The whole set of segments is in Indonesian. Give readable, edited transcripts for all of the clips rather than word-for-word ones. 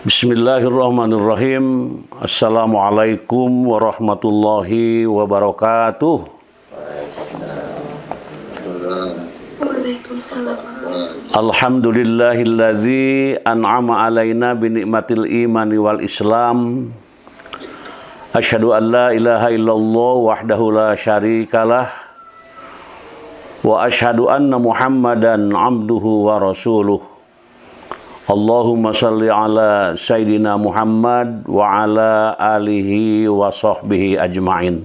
Bismillahirrahmanirrahim. Assalamualaikum warahmatullahi wabarakatuh. Alhamdulillahilladzi an'ama alaina bi ni'matil imani wal islam. Asyhadu an la ilaha illallah wahdahu la syarikalah wa asyhadu anna Muhammadan abduhu wa rasuluh. Allahumma salli ala Sayyidina Muhammad wa ala alihi wa sahbihi ajma'in.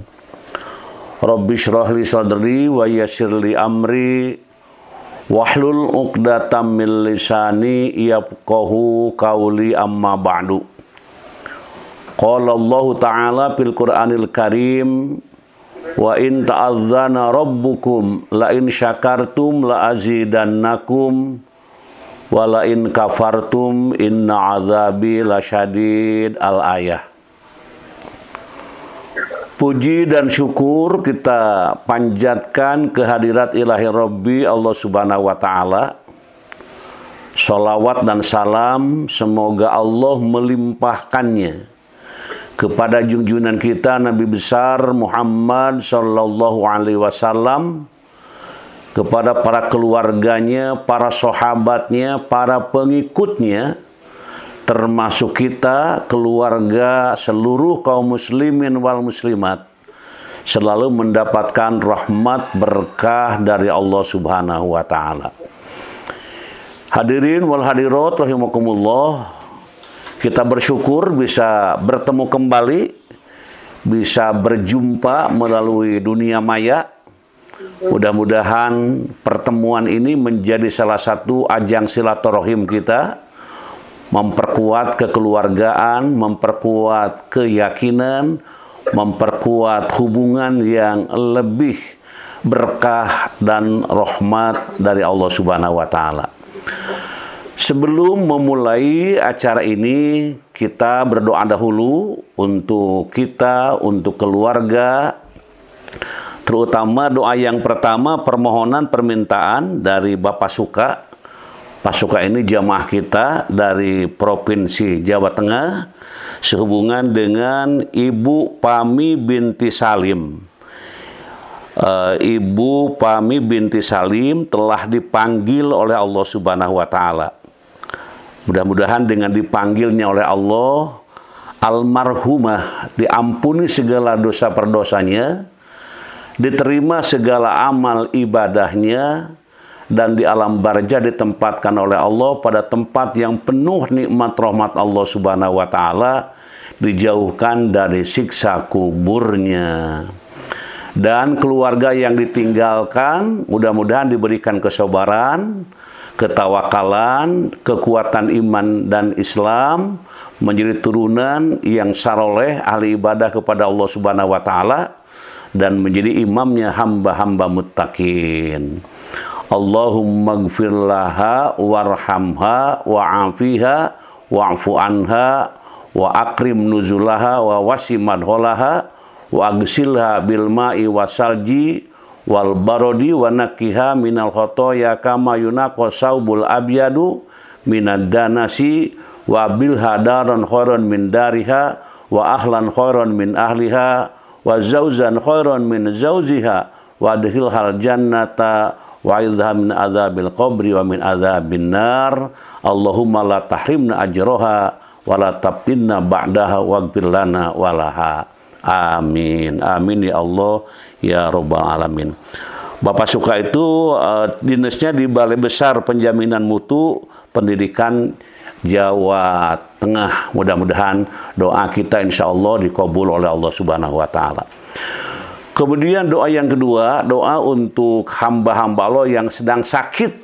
Rabbi shrah li sadri wa yassir li amri wahlul 'uqdatam min lisani yafqahu qawli amma ba'du. Qala Allah Ta'ala fil Qur'anil Karim wa in ta'azzana rabbukum la in syakartum la azidannakum wala in kafartum inna azabi lasyadid. Al-ayah. Puji dan syukur kita panjatkan kehadirat ilahi Rabbi Allah Subhanahu wa Ta'ala. Salawat dan salam semoga Allah melimpahkannya kepada junjungan kita Nabi besar Muhammad sallallahu alaihi wasallam, kepada para keluarganya, para sahabatnya, para pengikutnya, termasuk kita, keluarga, seluruh kaum muslimin wal muslimat, selalu mendapatkan rahmat berkah dari Allah Subhanahu wa Ta'ala. Hadirin wal hadirat rahimakumullah, kita bersyukur bisa bertemu kembali, bisa berjumpa melalui dunia maya. Mudah-mudahan pertemuan ini menjadi salah satu ajang silaturahim kita, memperkuat kekeluargaan, memperkuat keyakinan, memperkuat hubungan yang lebih berkah dan rahmat dari Allah Subhanahu wa Ta'ala. Sebelum memulai acara ini, kita berdoa dahulu untuk kita, untuk keluarga. Terutama doa yang pertama, permohonan permintaan dari Bapak Suka. Pak Suka ini jamaah kita dari Provinsi Jawa Tengah, sehubungan dengan Ibu Pami binti Salim. Ibu Pami binti Salim telah dipanggil oleh Allah Subhanahu wa Ta'ala. Mudah-mudahan dengan dipanggilnya oleh Allah, almarhumah diampuni segala dosa perdosanya, diterima segala amal ibadahnya, dan di alam barzah ditempatkan oleh Allah pada tempat yang penuh nikmat rahmat Allah Subhanahu wa Ta'ala, dijauhkan dari siksa kuburnya. Dan keluarga yang ditinggalkan mudah-mudahan diberikan kesabaran, ketawakalan, kekuatan iman dan Islam, menjadi turunan yang saleh, ahli ibadah kepada Allah Subhanahu wa Ta'ala, dan menjadi imamnya hamba-hamba muttaqin. Allahumma gfir laha warhamha wa'afiha wa'fu anha wa akrim nuzulaha wa wasi madholaha wa agsilha bil ma'i wasalji wal barodi wa nakiha minal khotoya kama yunaqqa saubul abyadu minad danasi wa bil hadaran khairan min dariha wa ahlan khairan min ahliha wa zauzan khairan min zauziha wa adkhilhal jannata wa idha min adzabil qabri wa min adzabin nar. Allahumma la tahrimna ajroha wa la tabtinna ba'daha waghfir lana walaha. Amin. Amin ya Allah ya rabbal alamin. Bapak Suka itu dinasnya di Balai Besar Penjaminan Mutu Pendidikan Jawa Tengah. Mudah-mudahan doa kita insya Allah dikabul oleh Allah Subhanahu wa Ta'ala. Kemudian doa yang kedua, doa untuk hamba-hamba Allah yang sedang sakit.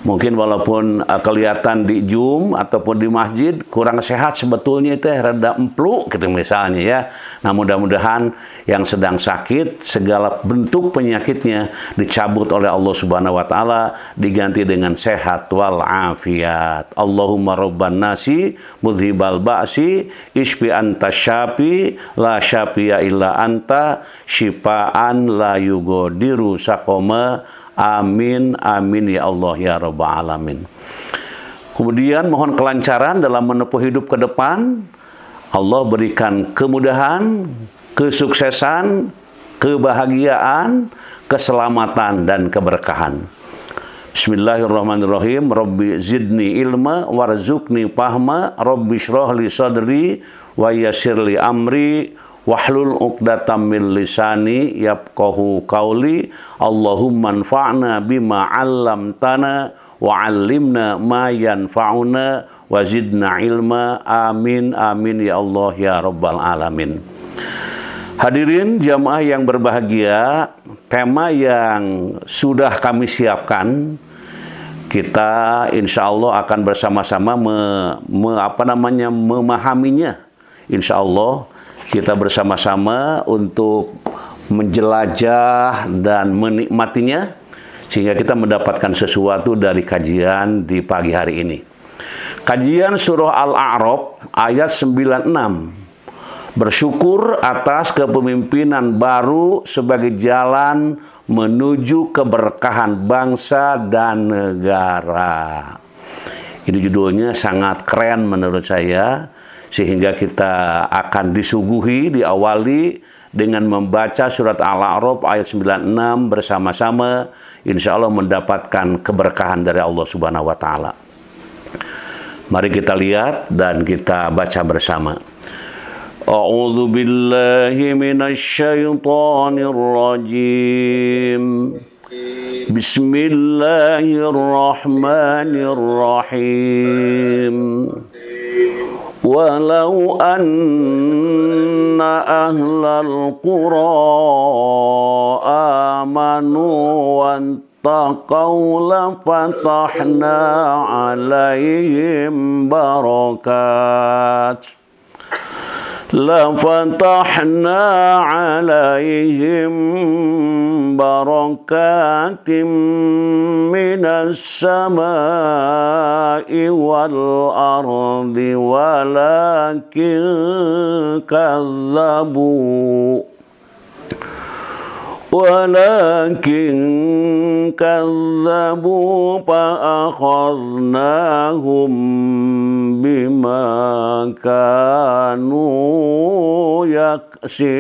Mungkin walaupun kelihatan di Zoom ataupun di masjid kurang sehat, sebetulnya itu rada emplu gitu misalnya ya. Nah, mudah-mudahan yang sedang sakit, segala bentuk penyakitnya dicabut oleh Allah Subhanahu wa Ta'ala, diganti dengan sehat wal afiat. Allahumma rabban nasi mudhibal ba'si isfi anta syafi la syafiya illa anta syifaan la yugodiru saqoma. Amin, amin ya Allah ya Rabbal Alamin. Kemudian mohon kelancaran dalam menempuh hidup ke depan. Allah berikan kemudahan, kesuksesan, kebahagiaan, keselamatan, dan keberkahan. Bismillahirrahmanirrahim. Rabbi zidni ilma warzuqni fahma. Rabbi shrah li sadri wa yassir li amri wahlul 'uqdatam min lisani yafqahu qawli. Allahumma anfa'na bima 'allamtana wa 'allimna ma yanfa'una wa zidna ilma. Amin amin ya Allah ya rabbal alamin. Hadirin jamaah yang berbahagia, tema yang sudah kami siapkan, kita insya Allah akan bersama-sama memahaminya. Insya Allah kita bersama-sama untuk menjelajah dan menikmatinya, sehingga kita mendapatkan sesuatu dari kajian di pagi hari ini. Kajian surah Al-A'raf ayat 96. Bersyukur atas kepemimpinan baru sebagai jalan menuju keberkahan bangsa dan negara. Ini judulnya sangat keren menurut saya, sehingga kita akan disuguhi, diawali dengan membaca surat Al-A'raf ayat 96 bersama-sama, insya Allah mendapatkan keberkahan dari Allah Subhanahu wa Ta'ala. Mari kita lihat dan kita baca bersama. A'udzu billahi minasyaitonir rajim. Bismillahirrahmanirrahim. Walau anna ahlal qura amanu wattaqaw lafatahna 'alaihim barakat لَفَتَحْنَا عَلَيْهِمْ بَرَكَاتٍ مِّنَ السَّمَاءِ وَالْأَرْضِ ولكن كذبوا فأخذناهم بما كانوا يكسبون.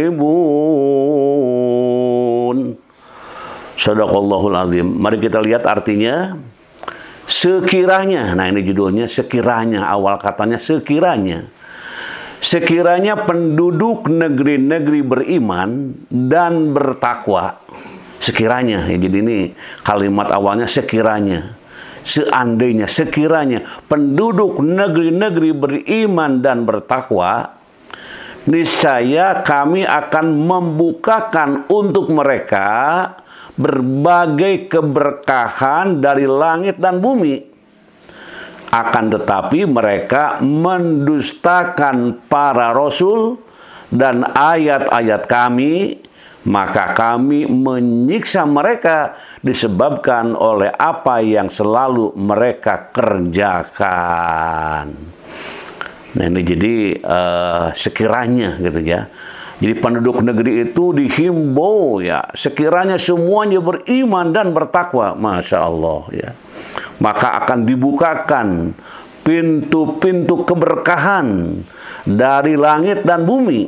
Shadaqallahul azim. Mari kita lihat artinya. Sekiranya, nah ini judulnya sekiranya, awal katanya sekiranya. Sekiranya penduduk negeri-negeri beriman dan bertakwa. Sekiranya, ya, jadi ini kalimat awalnya sekiranya. Seandainya, sekiranya penduduk negeri-negeri beriman dan bertakwa, niscaya kami akan membukakan untuk mereka berbagai keberkahan dari langit dan bumi. Akan tetapi mereka mendustakan para rasul dan ayat-ayat kami, maka kami menyiksa mereka disebabkan oleh apa yang selalu mereka kerjakan. Nah ini jadi sekiranya gitu ya. Jadi penduduk negeri itu dihimbau ya, sekiranya semuanya beriman dan bertakwa, Masya Allah ya, maka akan dibukakan pintu-pintu keberkahan dari langit dan bumi.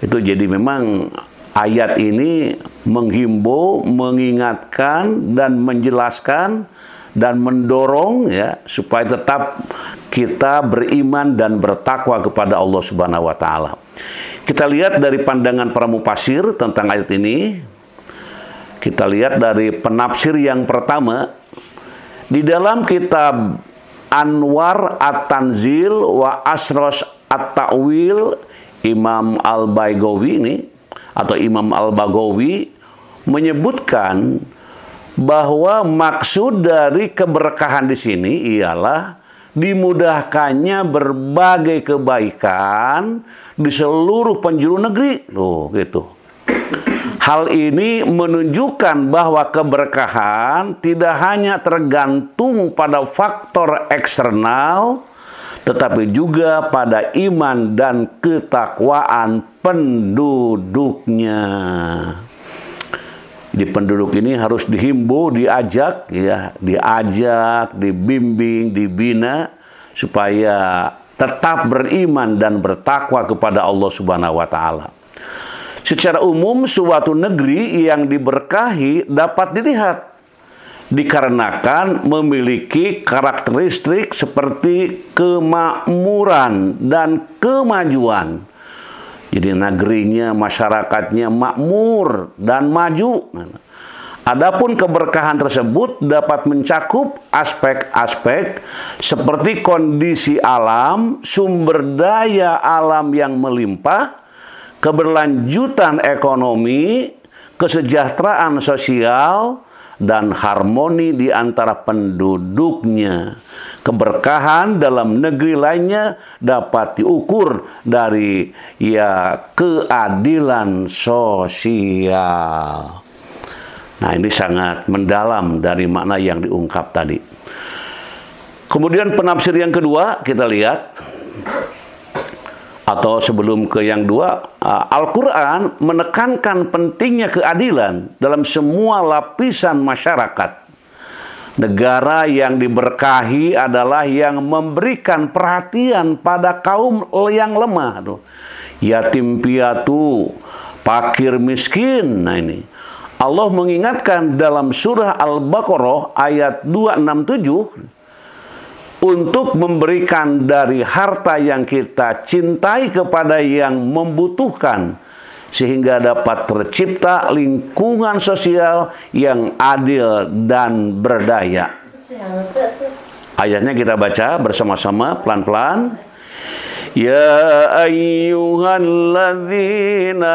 Itu jadi memang ayat ini menghimbau, mengingatkan dan menjelaskan dan mendorong ya supaya tetap kita beriman dan bertakwa kepada Allah Subhanahu wa taala. Kita lihat dari pandangan para mufasir tentang ayat ini. Kita lihat dari penafsir yang pertama di dalam kitab Anwar At-Tanzil wa Asros At-Ta'wil, Imam Al-Baghawi ini atau Imam Al-Baghawi menyebutkan bahwa maksud dari keberkahan di sini ialah dimudahkannya berbagai kebaikan di seluruh penjuru negeri. Loh, gitu. Hal ini menunjukkan bahwa keberkahan tidak hanya tergantung pada faktor eksternal, tetapi juga pada iman dan ketakwaan penduduknya. Di penduduk ini harus dihimbau, diajak, ya, dibimbing, dibina supaya tetap beriman dan bertakwa kepada Allah Subhanahu wa taala. Secara umum suatu negeri yang diberkahi dapat dilihat dikarenakan memiliki karakteristik seperti kemakmuran dan kemajuan. Jadi negerinya, masyarakatnya makmur dan maju. Adapun keberkahan tersebut dapat mencakup aspek-aspek seperti kondisi alam, sumber daya alam yang melimpah, keberlanjutan ekonomi, kesejahteraan sosial, dan harmoni di antara penduduknya. Keberkahan dalam negeri lainnya dapat diukur dari keadilan sosial. Nah, ini sangat mendalam dari makna yang diungkap tadi. Kemudian penafsir yang kedua kita lihat, atau sebelum ke yang dua, Al-Quran menekankan pentingnya keadilan dalam semua lapisan masyarakat. Negara yang diberkahi adalah yang memberikan perhatian pada kaum yang lemah, yatim piatu, fakir miskin. Nah, ini Allah mengingatkan dalam surah Al-Baqarah ayat 267 untuk memberikan dari harta yang kita cintai kepada yang membutuhkan, sehingga dapat tercipta lingkungan sosial yang adil dan berdaya. Ayatnya kita baca bersama-sama pelan-pelan. Ya ayyuhalladzina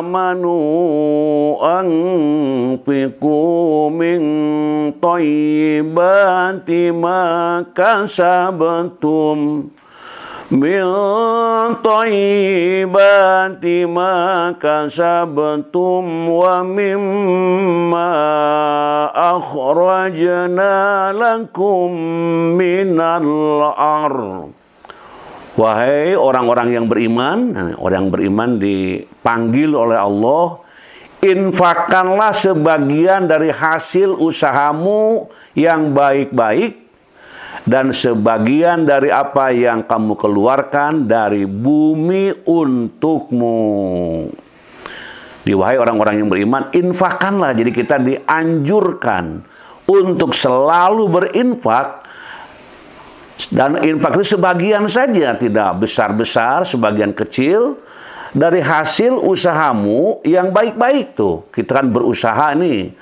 amanu anfiqu min thayyibati ma kasabtum min thayyibati ma kasabtum wa mimma akhrajna lakum minal ardh. Wahai orang-orang yang beriman, orang yang beriman dipanggil oleh Allah, infakkanlah sebagian dari hasil usahamu yang baik-baik dan sebagian dari apa yang kamu keluarkan dari bumi untukmu. Wahai orang-orang yang beriman, infakkanlah. Jadi kita dianjurkan untuk selalu berinfak. Dan infak itu sebagian saja, tidak besar-besar, sebagian kecil dari hasil usahamu yang baik-baik tuh. Kita kan berusaha nih.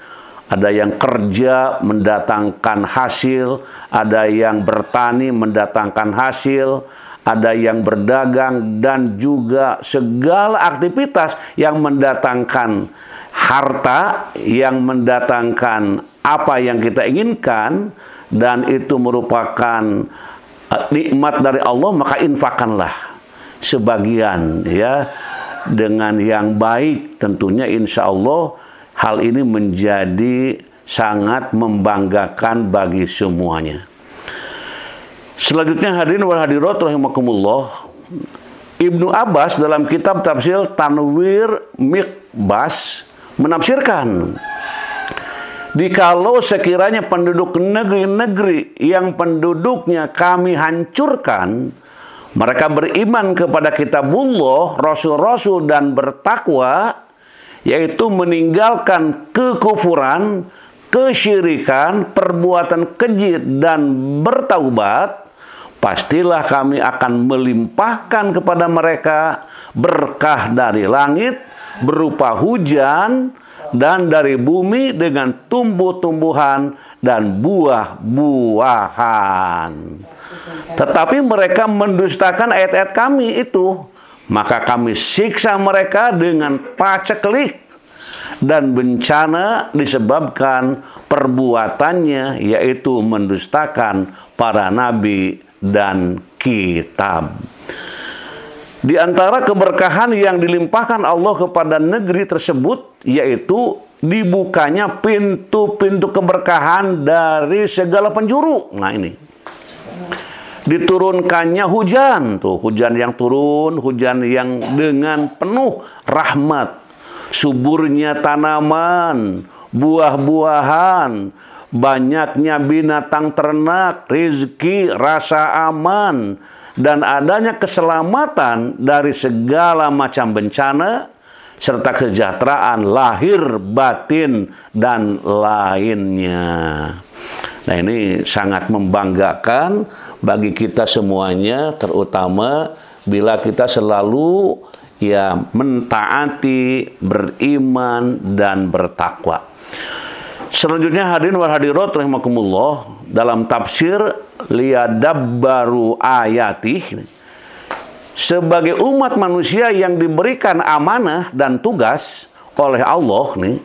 Ada yang kerja mendatangkan hasil, ada yang bertani mendatangkan hasil, ada yang berdagang, dan juga segala aktivitas yang mendatangkan harta, yang mendatangkan apa yang kita inginkan, dan itu merupakan nikmat dari Allah, maka infakkanlah sebagian, ya, dengan yang baik. Tentunya insya Allah hal ini menjadi sangat membanggakan bagi semuanya. Selanjutnya hadirin wal hadirat rahimakumullah, Ibnu Abbas dalam kitab tafsir Tanwir Miqbas menafsirkan, jikalau sekiranya penduduk negeri-negeri yang penduduknya kami hancurkan, mereka beriman kepada kitabullah, rasul-rasul, dan bertakwa, yaitu meninggalkan kekufuran, kesyirikan, perbuatan keji, dan bertaubat, pastilah kami akan melimpahkan kepada mereka berkah dari langit berupa hujan dan dari bumi dengan tumbuh-tumbuhan dan buah-buahan. Tetapi mereka mendustakan ayat-ayat kami itu, maka kami siksa mereka dengan paceklik dan bencana disebabkan perbuatannya, yaitu mendustakan para nabi dan kitab. Di antara keberkahan yang dilimpahkan Allah kepada negeri tersebut, yaitu dibukanya pintu-pintu keberkahan dari segala penjuru. Nah, ini diturunkannya hujan, tuh hujan yang turun, hujan yang dengan penuh rahmat, suburnya tanaman, buah-buahan, banyaknya binatang ternak, rezeki, rasa aman, dan adanya keselamatan dari segala macam bencana, serta kesejahteraan lahir, batin, dan lainnya. Nah, ini sangat membanggakan bagi kita semuanya, terutama bila kita selalu mentaati, beriman, dan bertakwa. Selanjutnya hadirin wal hadirat rahimakumullah, dalam tafsir liyadabbaru ayatih, sebagai umat manusia yang diberikan amanah dan tugas oleh Allah nih,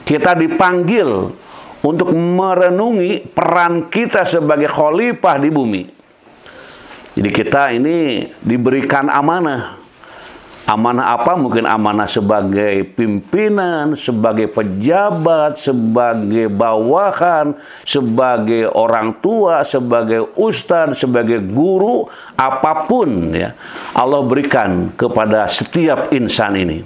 kita dipanggil untuk merenungi peran kita sebagai khalifah di bumi. Jadi kita ini diberikan amanah. Amanah apa? Mungkin amanah sebagai pimpinan, sebagai pejabat, sebagai bawahan, sebagai orang tua, sebagai ustadz, sebagai guru, apapun ya, Allah berikan kepada setiap insan ini.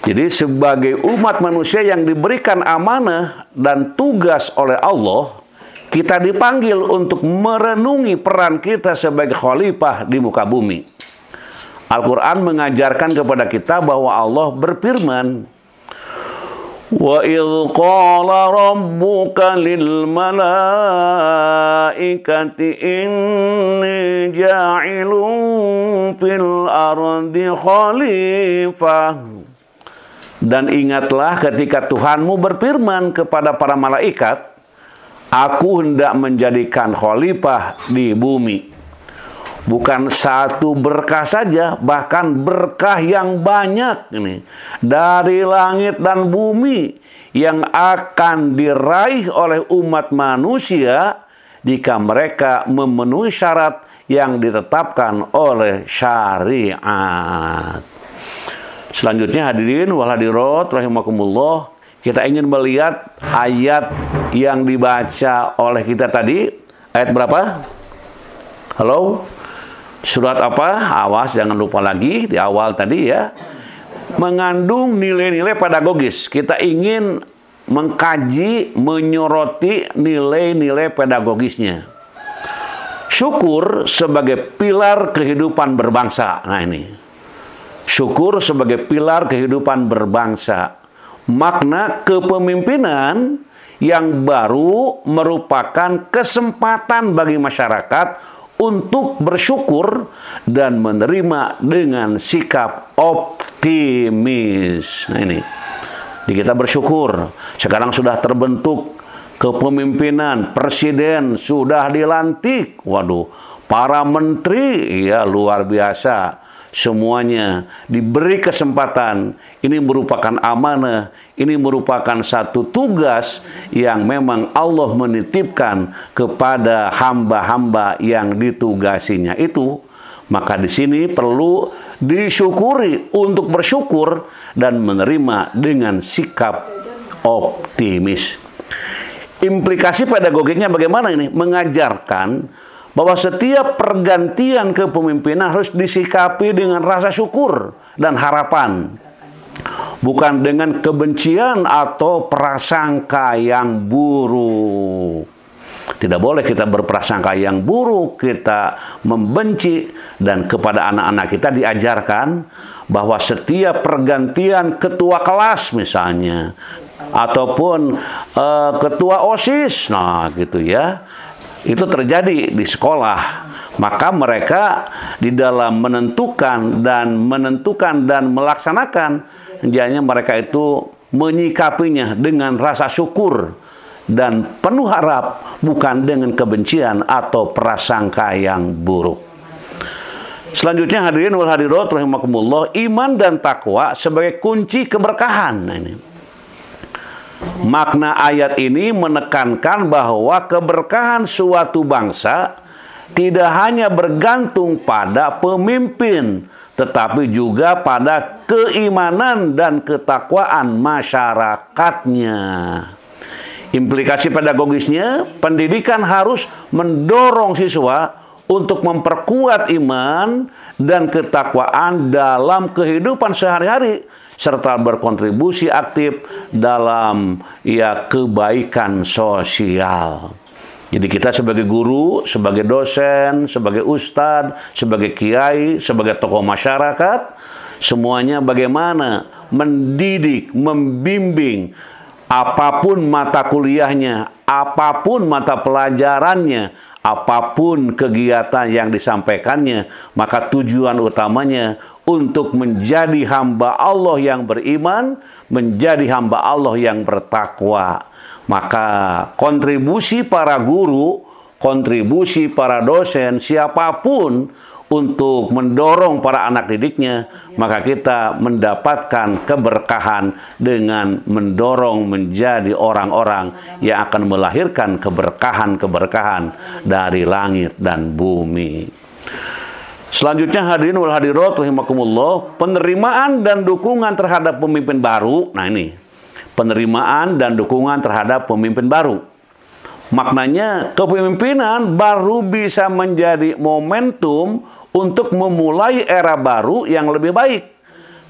Jadi sebagai umat manusia yang diberikan amanah dan tugas oleh Allah, kita dipanggil untuk merenungi peran kita sebagai khalifah di muka bumi. Al-Quran mengajarkan kepada kita bahwa Allah berfirman, wa idh qala rabbuka lil malaikati inni ja'ilun fil ardi khalifah. Dan ingatlah ketika Tuhanmu berfirman kepada para malaikat, aku hendak menjadikan khalifah di bumi. Bukan satu berkah saja, bahkan berkah yang banyak ini dari langit dan bumi yang akan diraih oleh umat manusia jika mereka memenuhi syarat yang ditetapkan oleh syariat. Selanjutnya hadirin wal hadirat rahimakumullah, kita ingin melihat ayat yang dibaca oleh kita tadi. Ayat berapa? Halo? Surat apa? Awas, jangan lupa lagi di awal tadi ya. Mengandung nilai-nilai pedagogis. Kita ingin mengkaji, menyoroti nilai-nilai pedagogisnya. Syukur sebagai pilar kehidupan berbangsa. Nah ini. Syukur sebagai pilar kehidupan berbangsa. Makna kepemimpinan yang baru merupakan kesempatan bagi masyarakat untuk bersyukur dan menerima dengan sikap optimis. Nah ini, kita bersyukur. Sekarang sudah terbentuk kepemimpinan, presiden sudah dilantik. Waduh, para menteri ya luar biasa. Semuanya diberi kesempatan. Ini merupakan amanah. Ini merupakan satu tugas yang memang Allah menitipkan kepada hamba-hamba yang ditugasinya itu. Maka di sini perlu disyukuri untuk bersyukur dan menerima dengan sikap optimis. Implikasi pedagogiknya bagaimana ini? Mengajarkan bahwa setiap pergantian kepemimpinan harus disikapi dengan rasa syukur dan harapan. Bukan dengan kebencian atau prasangka yang buruk. Tidak boleh kita berprasangka yang buruk, kita membenci. Dan kepada anak-anak kita diajarkan bahwa setiap pergantian ketua kelas misalnya, ataupun ketua OSIS, nah gitu ya, itu terjadi di sekolah, maka mereka di dalam menentukan dan melaksanakan, hendaknya mereka itu menyikapinya dengan rasa syukur dan penuh harap, bukan dengan kebencian atau prasangka yang buruk. Selanjutnya hadirin wal hadirat rahimakumullah, iman dan takwa sebagai kunci keberkahan. Nah, ini. Makna ayat ini menekankan bahwa keberkahan suatu bangsa tidak hanya bergantung pada pemimpin, tetapi juga pada keimanan dan ketakwaan masyarakatnya. Implikasi pedagogisnya, pendidikan harus mendorong siswa untuk memperkuat iman dan ketakwaan dalam kehidupan sehari-hari, serta berkontribusi aktif dalam kebaikan sosial. Jadi kita sebagai guru, sebagai dosen, sebagai ustadz, sebagai kiai, sebagai tokoh masyarakat, semuanya bagaimana mendidik, membimbing, apapun mata kuliahnya, apapun mata pelajarannya, apapun kegiatan yang disampaikannya, maka tujuan utamanya untuk menjadi hamba Allah yang beriman, menjadi hamba Allah yang bertakwa. Maka kontribusi para guru, kontribusi para dosen, siapapun untuk mendorong para anak didiknya, maka kita mendapatkan keberkahan dengan mendorong menjadi orang-orang yang akan melahirkan keberkahan-keberkahan dari langit dan bumi. Selanjutnya hadirin wal hadirat rahimakumullah, penerimaan dan dukungan terhadap pemimpin baru. Nah ini, penerimaan dan dukungan terhadap pemimpin baru. Maknanya kepemimpinan baru bisa menjadi momentum untuk memulai era baru yang lebih baik.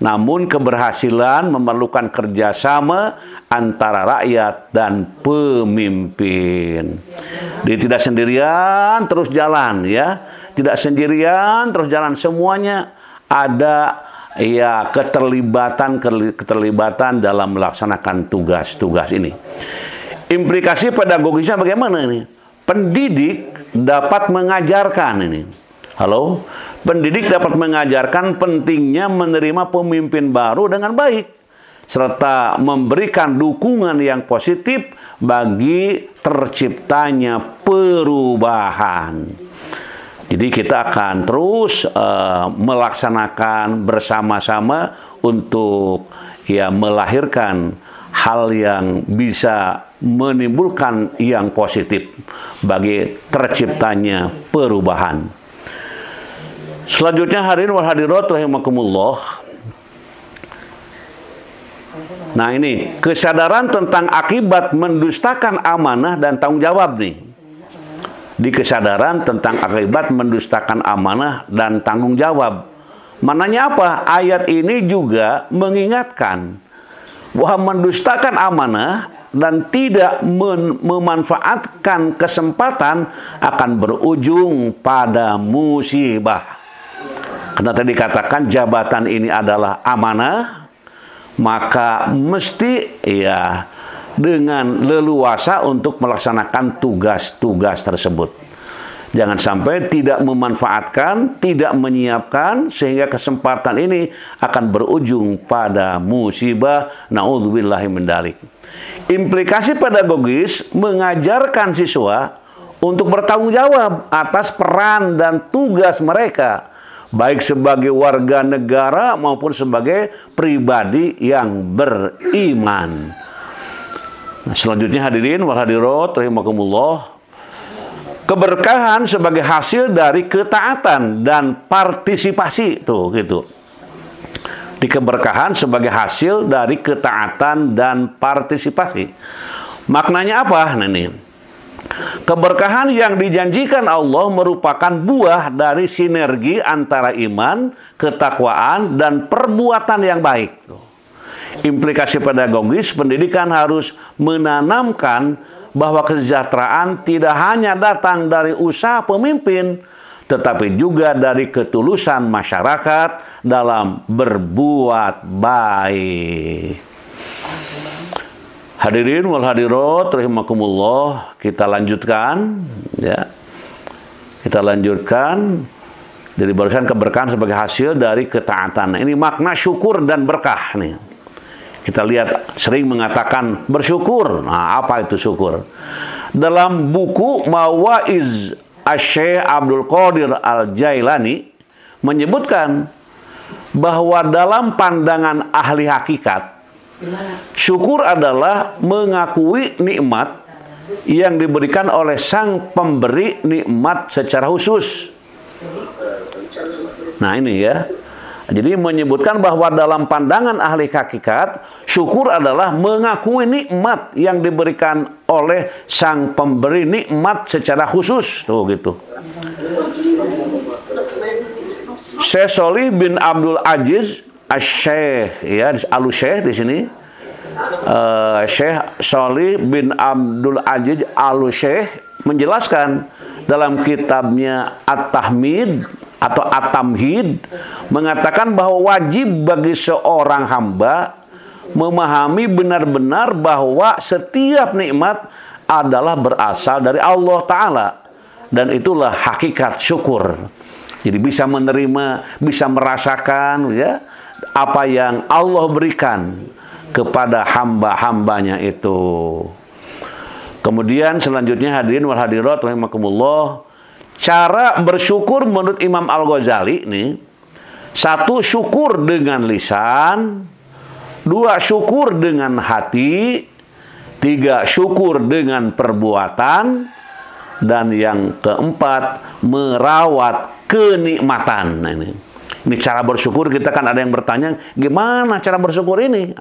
Namun keberhasilan memerlukan kerjasama antara rakyat dan pemimpin. Dia tidak sendirian terus jalan ya. Tidak sendirian terus jalan, semuanya ada keterlibatan dalam melaksanakan tugas-tugas ini. Implikasi pedagogisnya bagaimana ini? Pendidik dapat mengajarkan ini. Halo? Pendidik dapat mengajarkan pentingnya menerima pemimpin baru dengan baik, serta memberikan dukungan yang positif bagi terciptanya perubahan. Jadi kita akan terus melaksanakan bersama-sama untuk melahirkan hal yang bisa menimbulkan yang positif bagi terciptanya perubahan. Selanjutnya hadirin wal hadirat rahimakumullah. Nah ini, kesadaran tentang akibat mendustakan amanah dan tanggung jawab nih. Di kesadaran tentang akibat mendustakan amanah dan tanggung jawab. Maknanya apa? Ayat ini juga mengingatkan bahwa mendustakan amanah dan tidak memanfaatkan kesempatan akan berujung pada musibah. Karena tadi dikatakan jabatan ini adalah amanah, maka mesti dengan leluasa untuk melaksanakan tugas-tugas tersebut. Jangan sampai tidak memanfaatkan, tidak menyiapkan, sehingga kesempatan ini akan berujung pada musibah. Na'udzubillahi min dzalik. Implikasi pedagogis mengajarkan siswa untuk bertanggung jawab atas peran dan tugas mereka, baik sebagai warga negara maupun sebagai pribadi yang beriman. Nah, selanjutnya hadirin wal hadirat rahimakumullah, keberkahan sebagai hasil dari ketaatan dan partisipasi tuh gitu. Di keberkahan sebagai hasil dari ketaatan dan partisipasi. Maknanya apa? Nah, ini. Keberkahan yang dijanjikan Allah merupakan buah dari sinergi antara iman, ketakwaan, dan perbuatan yang baik. Implikasi pedagogis pendidikan harus menanamkan bahwa kesejahteraan tidak hanya datang dari usaha pemimpin, tetapi juga dari ketulusan masyarakat dalam berbuat baik. Hadirin wal hadirat rahimakumullah, kita lanjutkan ya. Kita lanjutkan dari barusan keberkahan sebagai hasil dari ketaatan. Ini makna syukur dan berkah nih. Kita lihat sering mengatakan bersyukur. Nah, apa itu syukur? Dalam buku Mawaiz Asy-Syaikh Abdul Qadir Al-Jailani menyebutkan bahwa dalam pandangan ahli hakikat, syukur adalah mengakui nikmat yang diberikan oleh sang pemberi nikmat secara khusus. Nah ini ya. Jadi menyebutkan bahwa dalam pandangan ahli hakikat, syukur adalah mengakui nikmat yang diberikan oleh sang pemberi nikmat secara khusus. Tuh gitu. Syekh Sholih bin Abdul Aziz Asy-Syaikh ya, Al-Syekh di sini Syekh Shalih bin Abdul Aziz Al-Syekh menjelaskan dalam kitabnya At-Tahmid atau At-Tamhid, mengatakan bahwa wajib bagi seorang hamba memahami benar-benar bahwa setiap nikmat adalah berasal dari Allah Ta'ala, dan itulah hakikat syukur. Jadi bisa menerima, bisa merasakan ya apa yang Allah berikan kepada hamba-hambanya itu. Kemudian selanjutnya hadirin wal hadirat rahimakumullah, cara bersyukur menurut Imam Al-Ghazali ini: 1, syukur dengan lisan; 2, syukur dengan hati; 3, syukur dengan perbuatan; dan yang keempat, merawat kenikmatan. Nah, ini cara bersyukur. Kita kan ada yang bertanya, gimana cara bersyukur ini?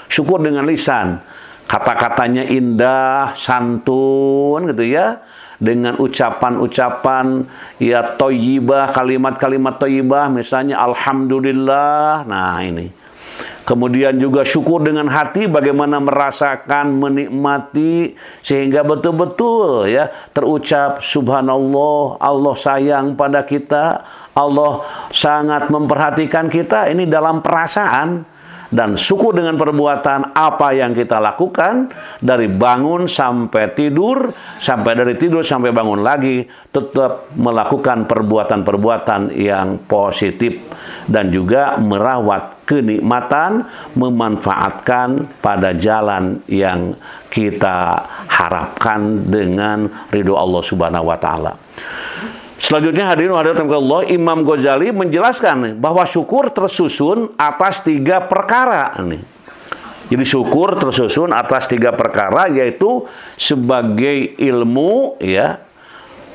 Syukur dengan lisan, kata-katanya indah, santun gitu ya, dengan ucapan-ucapan ya thayyibah, kalimat-kalimat thayyibah, misalnya alhamdulillah. Nah, ini. Kemudian juga syukur dengan hati, bagaimana merasakan, menikmati sehingga betul-betul ya terucap subhanallah, Allah sayang pada kita, Allah sangat memperhatikan kita, ini dalam perasaan. Dan syukur dengan perbuatan, apa yang kita lakukan dari bangun sampai tidur, sampai dari tidur sampai bangun lagi, tetap melakukan perbuatan-perbuatan yang positif, dan juga merawat kenikmatan, memanfaatkan pada jalan yang kita harapkan dengan ridho Allah Subhanahu wa Ta'ala. Selanjutnya hadirin hadirat Allah, Imam Ghazali menjelaskan bahwa syukur tersusun atas 3 perkara. Jadi syukur tersusun atas 3 perkara, yaitu sebagai ilmu ya,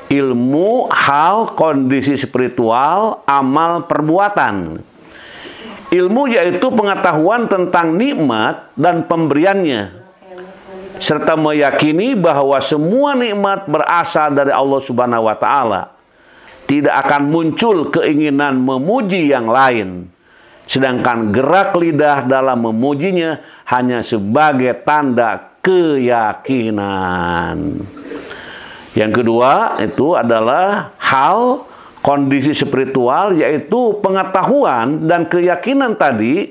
ilmu, hal, kondisi spiritual, amal, perbuatan. Ilmu yaitu pengetahuan tentang nikmat dan pemberiannya, serta meyakini bahwa semua nikmat berasal dari Allah Subhanahu wa Ta'ala. Tidak akan muncul keinginan memuji yang lain, sedangkan gerak lidah dalam memujinya hanya sebagai tanda keyakinan. Yang kedua itu adalah hal, kondisi spiritual, yaitu pengetahuan dan keyakinan tadi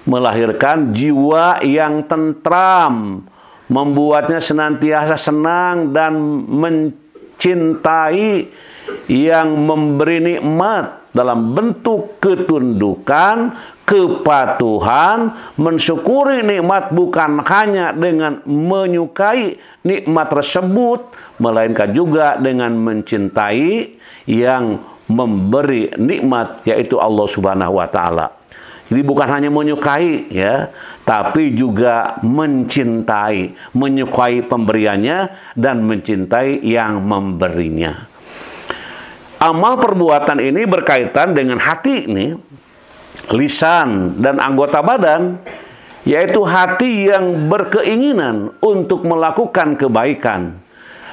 melahirkan jiwa yang tentram, membuatnya senantiasa senang dan mencintai yang memberi nikmat dalam bentuk ketundukan, kepatuhan, mensyukuri nikmat bukan hanya dengan menyukai nikmat tersebut, melainkan juga dengan mencintai yang memberi nikmat, yaitu Allah Subhanahu wa Ta'ala. Jadi bukan hanya menyukai ya, tapi juga mencintai, menyukai pemberiannya dan mencintai yang memberinya. Amal perbuatan ini berkaitan dengan hati ini, lisan dan anggota badan, yaitu hati yang berkeinginan untuk melakukan kebaikan,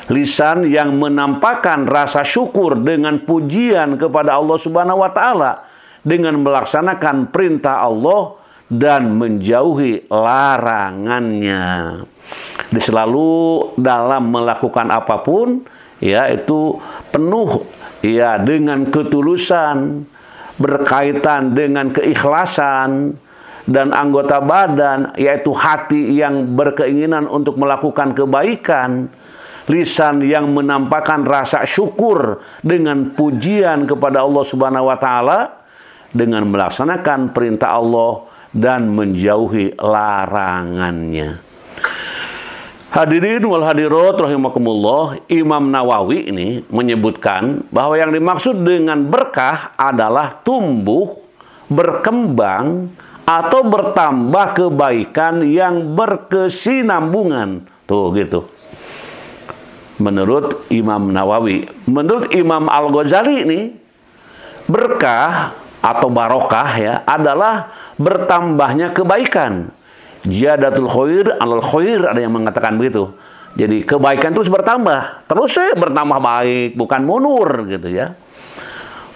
lisan yang menampakkan rasa syukur dengan pujian kepada Allah Subhanahu wa Ta'ala dengan melaksanakan perintah Allah dan menjauhi larangannya. Selalu dalam melakukan apapun ya itu penuh ya dengan ketulusan, berkaitan dengan keikhlasan, dan anggota badan yaitu hati yang berkeinginan untuk melakukan kebaikan, lisan yang menampakkan rasa syukur dengan pujian kepada Allah Subhanahu wa Ta'ala dengan melaksanakan perintah Allah dan menjauhi larangannya. Hadirin wal hadirat rahimakumullah, Imam Nawawi ini menyebutkan bahwa yang dimaksud dengan berkah adalah tumbuh, berkembang, atau bertambah kebaikan yang berkesinambungan. Tuh gitu. Menurut Imam Nawawi. Menurut Imam Al-Ghazali ini, berkah atau barokah ya adalah bertambahnya kebaikan. Ziyadatul khair alal khair, ada yang mengatakan begitu. Jadi kebaikan terus bertambah, terus bertambah baik, bukan mundur gitu ya.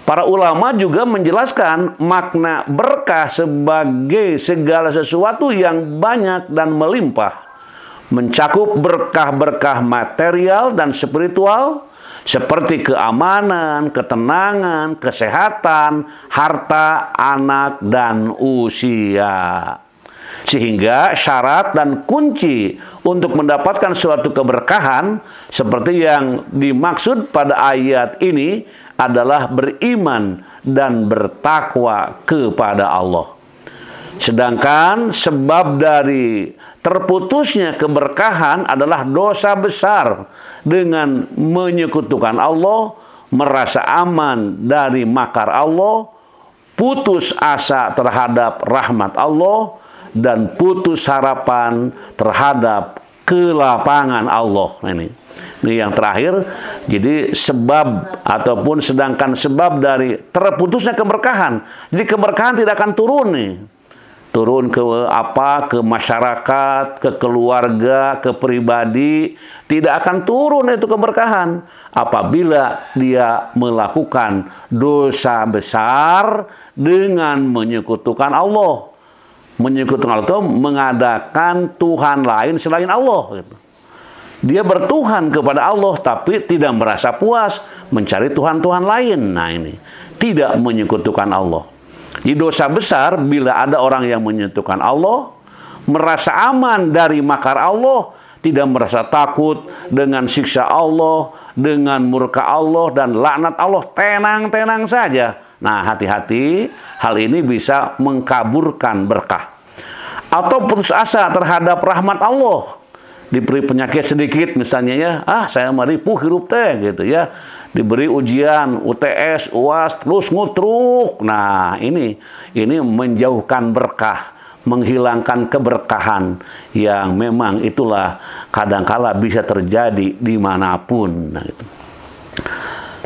Para ulama juga menjelaskan makna berkah sebagai segala sesuatu yang banyak dan melimpah, mencakup berkah-berkah material dan spiritual seperti keamanan, ketenangan, kesehatan, harta, anak, dan usia. Sehingga syarat dan kunci untuk mendapatkan suatu keberkahan seperti yang dimaksud pada ayat ini adalah beriman dan bertakwa kepada Allah. Sedangkan sebab dari terputusnya keberkahan adalah dosa besar dengan menyekutukan Allah, merasa aman dari makar Allah, putus asa terhadap rahmat Allah, dan putus harapan terhadap kelapangan Allah. Ini yang terakhir. Jadi sebab ataupun sedangkan sebab dari terputusnya keberkahan. Jadi keberkahan tidak akan turun nih. Turun ke apa? Ke masyarakat, ke keluarga, ke pribadi. Tidak akan turun itu keberkahan apabila dia melakukan dosa besar dengan menyekutukan Allah. Menyekutukan Allah itu mengadakan Tuhan lain selain Allah. Dia bertuhan kepada Allah tapi tidak merasa puas, mencari Tuhan-Tuhan lain. Nah ini, tidak menyekutukan Allah. Jadi dosa besar bila ada orang yang menyekutukan Allah, merasa aman dari makar Allah, tidak merasa takut dengan siksa Allah, dengan murka Allah dan laknat Allah, tenang-tenang saja. Nah hati-hati, hal ini bisa mengkaburkan berkah. Atau putus asa terhadap rahmat Allah. Diberi penyakit sedikit misalnya ya, saya maripuh hirup teh gitu ya. Diberi ujian UTS, UAS terus ngutruk. Nah, ini menjauhkan berkah, menghilangkan keberkahan yang memang itulah kadangkala bisa terjadi dimanapun. Nah, itu.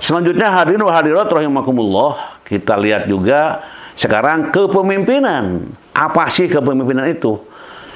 Selanjutnya hadirin wa hadirat rahimakumullah, kita lihat juga sekarang kepemimpinan. Apa sih kepemimpinan itu?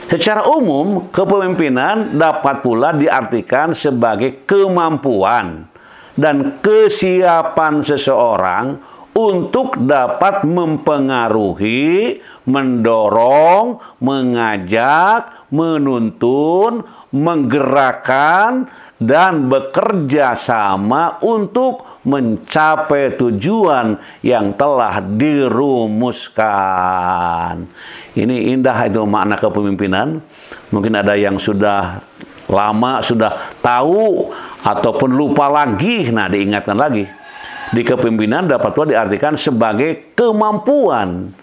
Secara umum, kepemimpinan dapat pula diartikan sebagai kemampuan dan kesiapan seseorang untuk dapat mempengaruhi, mendorong, mengajak, menuntun, menggerakkan, dan bekerja sama untuk mencapai tujuan yang telah dirumuskan. Ini indah itu makna kepemimpinan. Mungkin ada yang sudah lama, sudah tahu, ataupun lupa lagi. Nah, diingatkan lagi. Di kepemimpinan dapat pula diartikan sebagai kemampuan.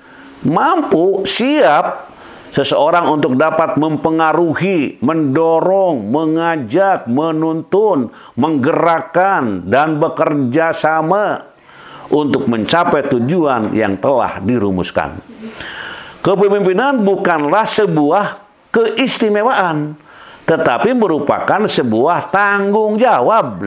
Mampu, siap seseorang untuk dapat mempengaruhi, mendorong, mengajak, menuntun, menggerakkan, dan bekerja sama untuk mencapai tujuan yang telah dirumuskan. Kepemimpinan bukanlah sebuah keistimewaan, tetapi merupakan sebuah tanggung jawab.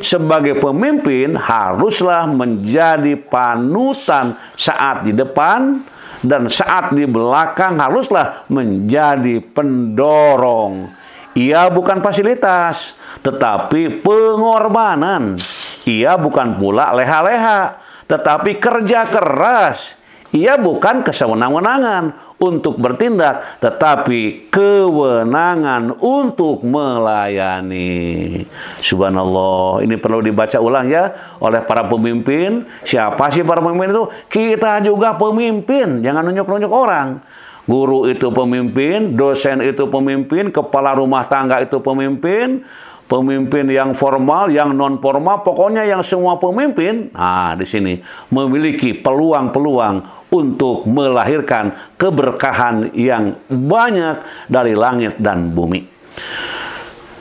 Sebagai pemimpin haruslah menjadi panutan saat di depan, dan saat di belakang haruslah menjadi pendorong. Ia bukan fasilitas, tetapi pengorbanan. Ia bukan pula leha-leha, tetapi kerja keras. Ia bukan kesewenang-wenangan untuk bertindak, tetapi kewenangan untuk melayani. Subhanallah, ini perlu dibaca ulang ya oleh para pemimpin. Siapa sih para pemimpin itu? Kita juga pemimpin, jangan nunjuk-nunjuk orang. Guru itu pemimpin, dosen itu pemimpin, kepala rumah tangga itu pemimpin, pemimpin yang formal, yang non formal, pokoknya yang semua pemimpin. Nah, di sini memiliki peluang-peluang untuk melahirkan keberkahan yang banyak dari langit dan bumi.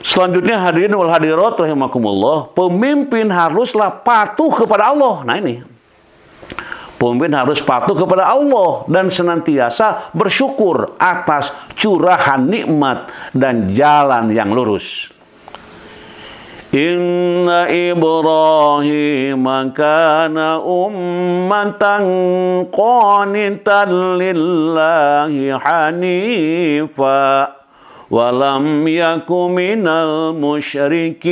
Selanjutnya hadirin wal hadirat rahimakumullah, pemimpin haruslah patuh kepada Allah. Nah ini, pemimpin harus patuh kepada Allah dan senantiasa bersyukur atas curahan nikmat dan jalan yang lurus. Inna Ibrahim kana ummatan qanitan lillahi hanifa wa lam yaku minal musyrikin.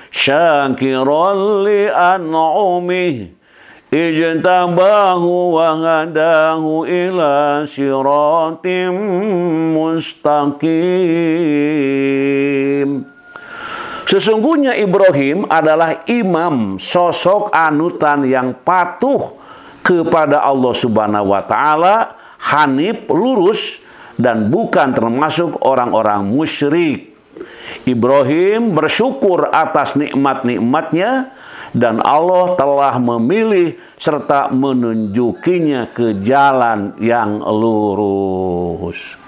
syakiran li an'umih ijtabahu wa hadahu ila siratim mustaqim. Sesungguhnya Ibrahim adalah imam, sosok anutan yang patuh kepada Allah Subhanahu wa taala, hanif, lurus, dan bukan termasuk orang-orang musyrik. Ibrahim bersyukur atas nikmat-nikmatnya dan Allah telah memilih serta menunjukinya ke jalan yang lurus.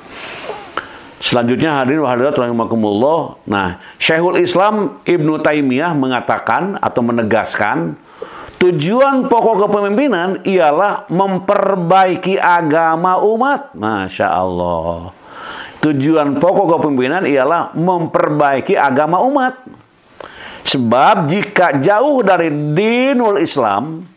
Selanjutnya hadirin wa hadirat rahimakumullah. Nah, Syekhul Islam Ibnu Taimiyah mengatakan atau menegaskan, tujuan pokok kepemimpinan ialah memperbaiki agama umat. Masya Allah. Tujuan pokok kepemimpinan ialah memperbaiki agama umat. Sebab jika jauh dari dinul Islam,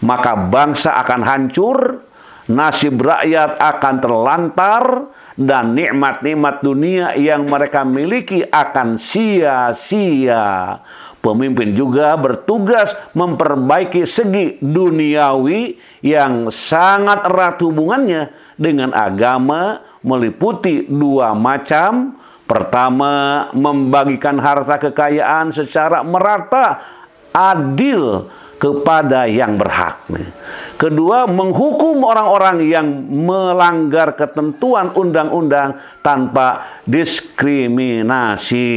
maka bangsa akan hancur, nasib rakyat akan terlantar, dan nikmat-nikmat dunia yang mereka miliki akan sia-sia. Pemimpin juga bertugas memperbaiki segi duniawi yang sangat erat hubungannya dengan agama, meliputi dua macam. Pertama, membagikan harta kekayaan secara merata, adil kepada yang berhak. Kedua, menghukum orang-orang yang melanggar ketentuan undang-undang tanpa diskriminasi.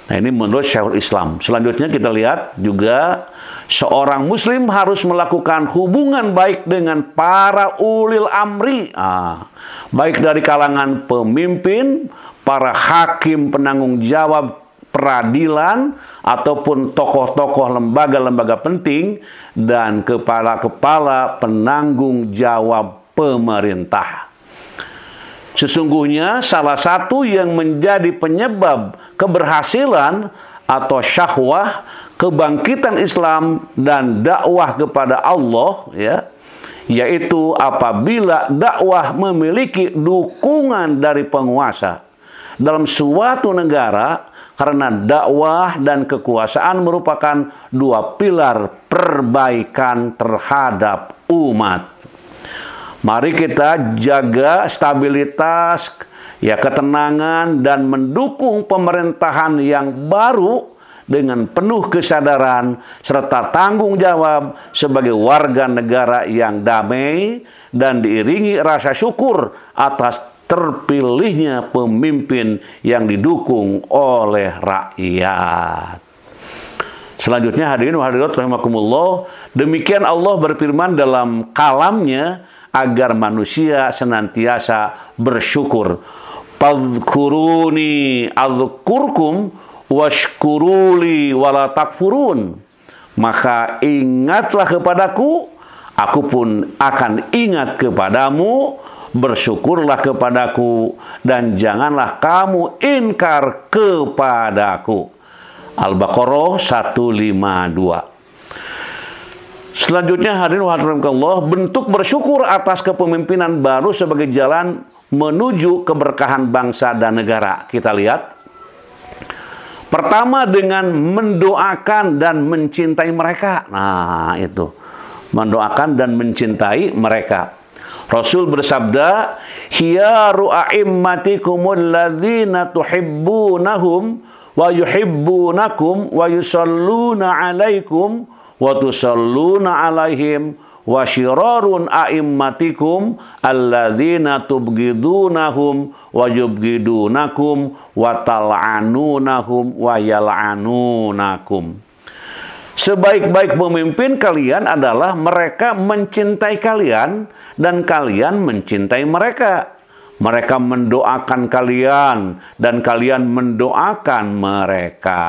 Nah, ini menurut Syekhul Islam. Selanjutnya kita lihat juga seorang muslim harus melakukan hubungan baik dengan para ulil amri. Baik dari kalangan pemimpin, para hakim penanggung jawab peradilan, ataupun tokoh-tokoh lembaga-lembaga penting, dan kepala-kepala penanggung jawab pemerintah. Sesungguhnya salah satu yang menjadi penyebab keberhasilan atau syahwah kebangkitan Islam dan dakwah kepada Allah, yaitu apabila dakwah memiliki dukungan dari penguasa dalam suatu negara, karena dakwah dan kekuasaan merupakan dua pilar perbaikan terhadap umat. Mari kita jaga stabilitas, ketenangan, dan mendukung pemerintahan yang baru dengan penuh kesadaran serta tanggung jawab sebagai warga negara yang damai, dan diiringi rasa syukur atas terpilihnya pemimpin yang didukung oleh rakyat. Selanjutnya hadirin wa hadirat rahimakumullah, demikian Allah berfirman dalam kalamnya agar manusia senantiasa bersyukur. Fadhkuruni adzkurkum washkuruli wala takfurun. Maka ingatlah kepadaku, aku pun akan ingat kepadamu. Bersyukurlah kepadaku dan janganlah kamu ingkar kepadaku. Al-Baqarah 152. Selanjutnya hadirin wa hadirat, bentuk bersyukur atas kepemimpinan baru sebagai jalan menuju keberkahan bangsa dan negara. Kita lihat. Pertama, dengan mendoakan dan mencintai mereka. Nah, itu. Mendoakan dan mencintai mereka. Rasul bersabda, "Khiyaru a'immatikumul ladzina tuhibbunahum wa yuhibbunakum wa yusalluna 'alaikum wa tusalluna 'alaihim wa syirarun a'immatikum alladzina tubghidunahum wa yubghidunakum wa tal'anunahum wa yal'anunakum." Sebaik-baik pemimpin kalian adalah mereka mencintai kalian dan kalian mencintai mereka. Mereka mendoakan kalian dan kalian mendoakan mereka.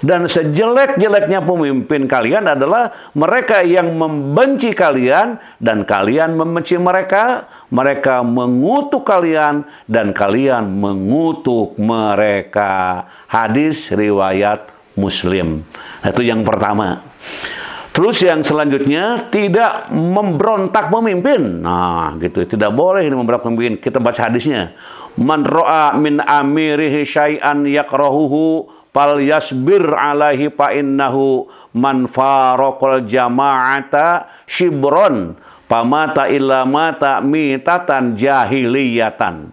Dan sejelek-jeleknya pemimpin kalian adalah mereka yang membenci kalian dan kalian membenci mereka. Mereka mengutuk kalian dan kalian mengutuk mereka. Hadis riwayat Muslim. Itu yang pertama. Terus yang selanjutnya, tidak memberontak pemimpin. Nah, gitu. Tidak boleh ini memberontak pemimpin. Kita baca hadisnya. Man ra'a min amirihi syai'an yakrahuhu fal yasbir alaihi fa innahu man faraqal jama'ata shibron pamata illa mata mitatan jahiliyatan.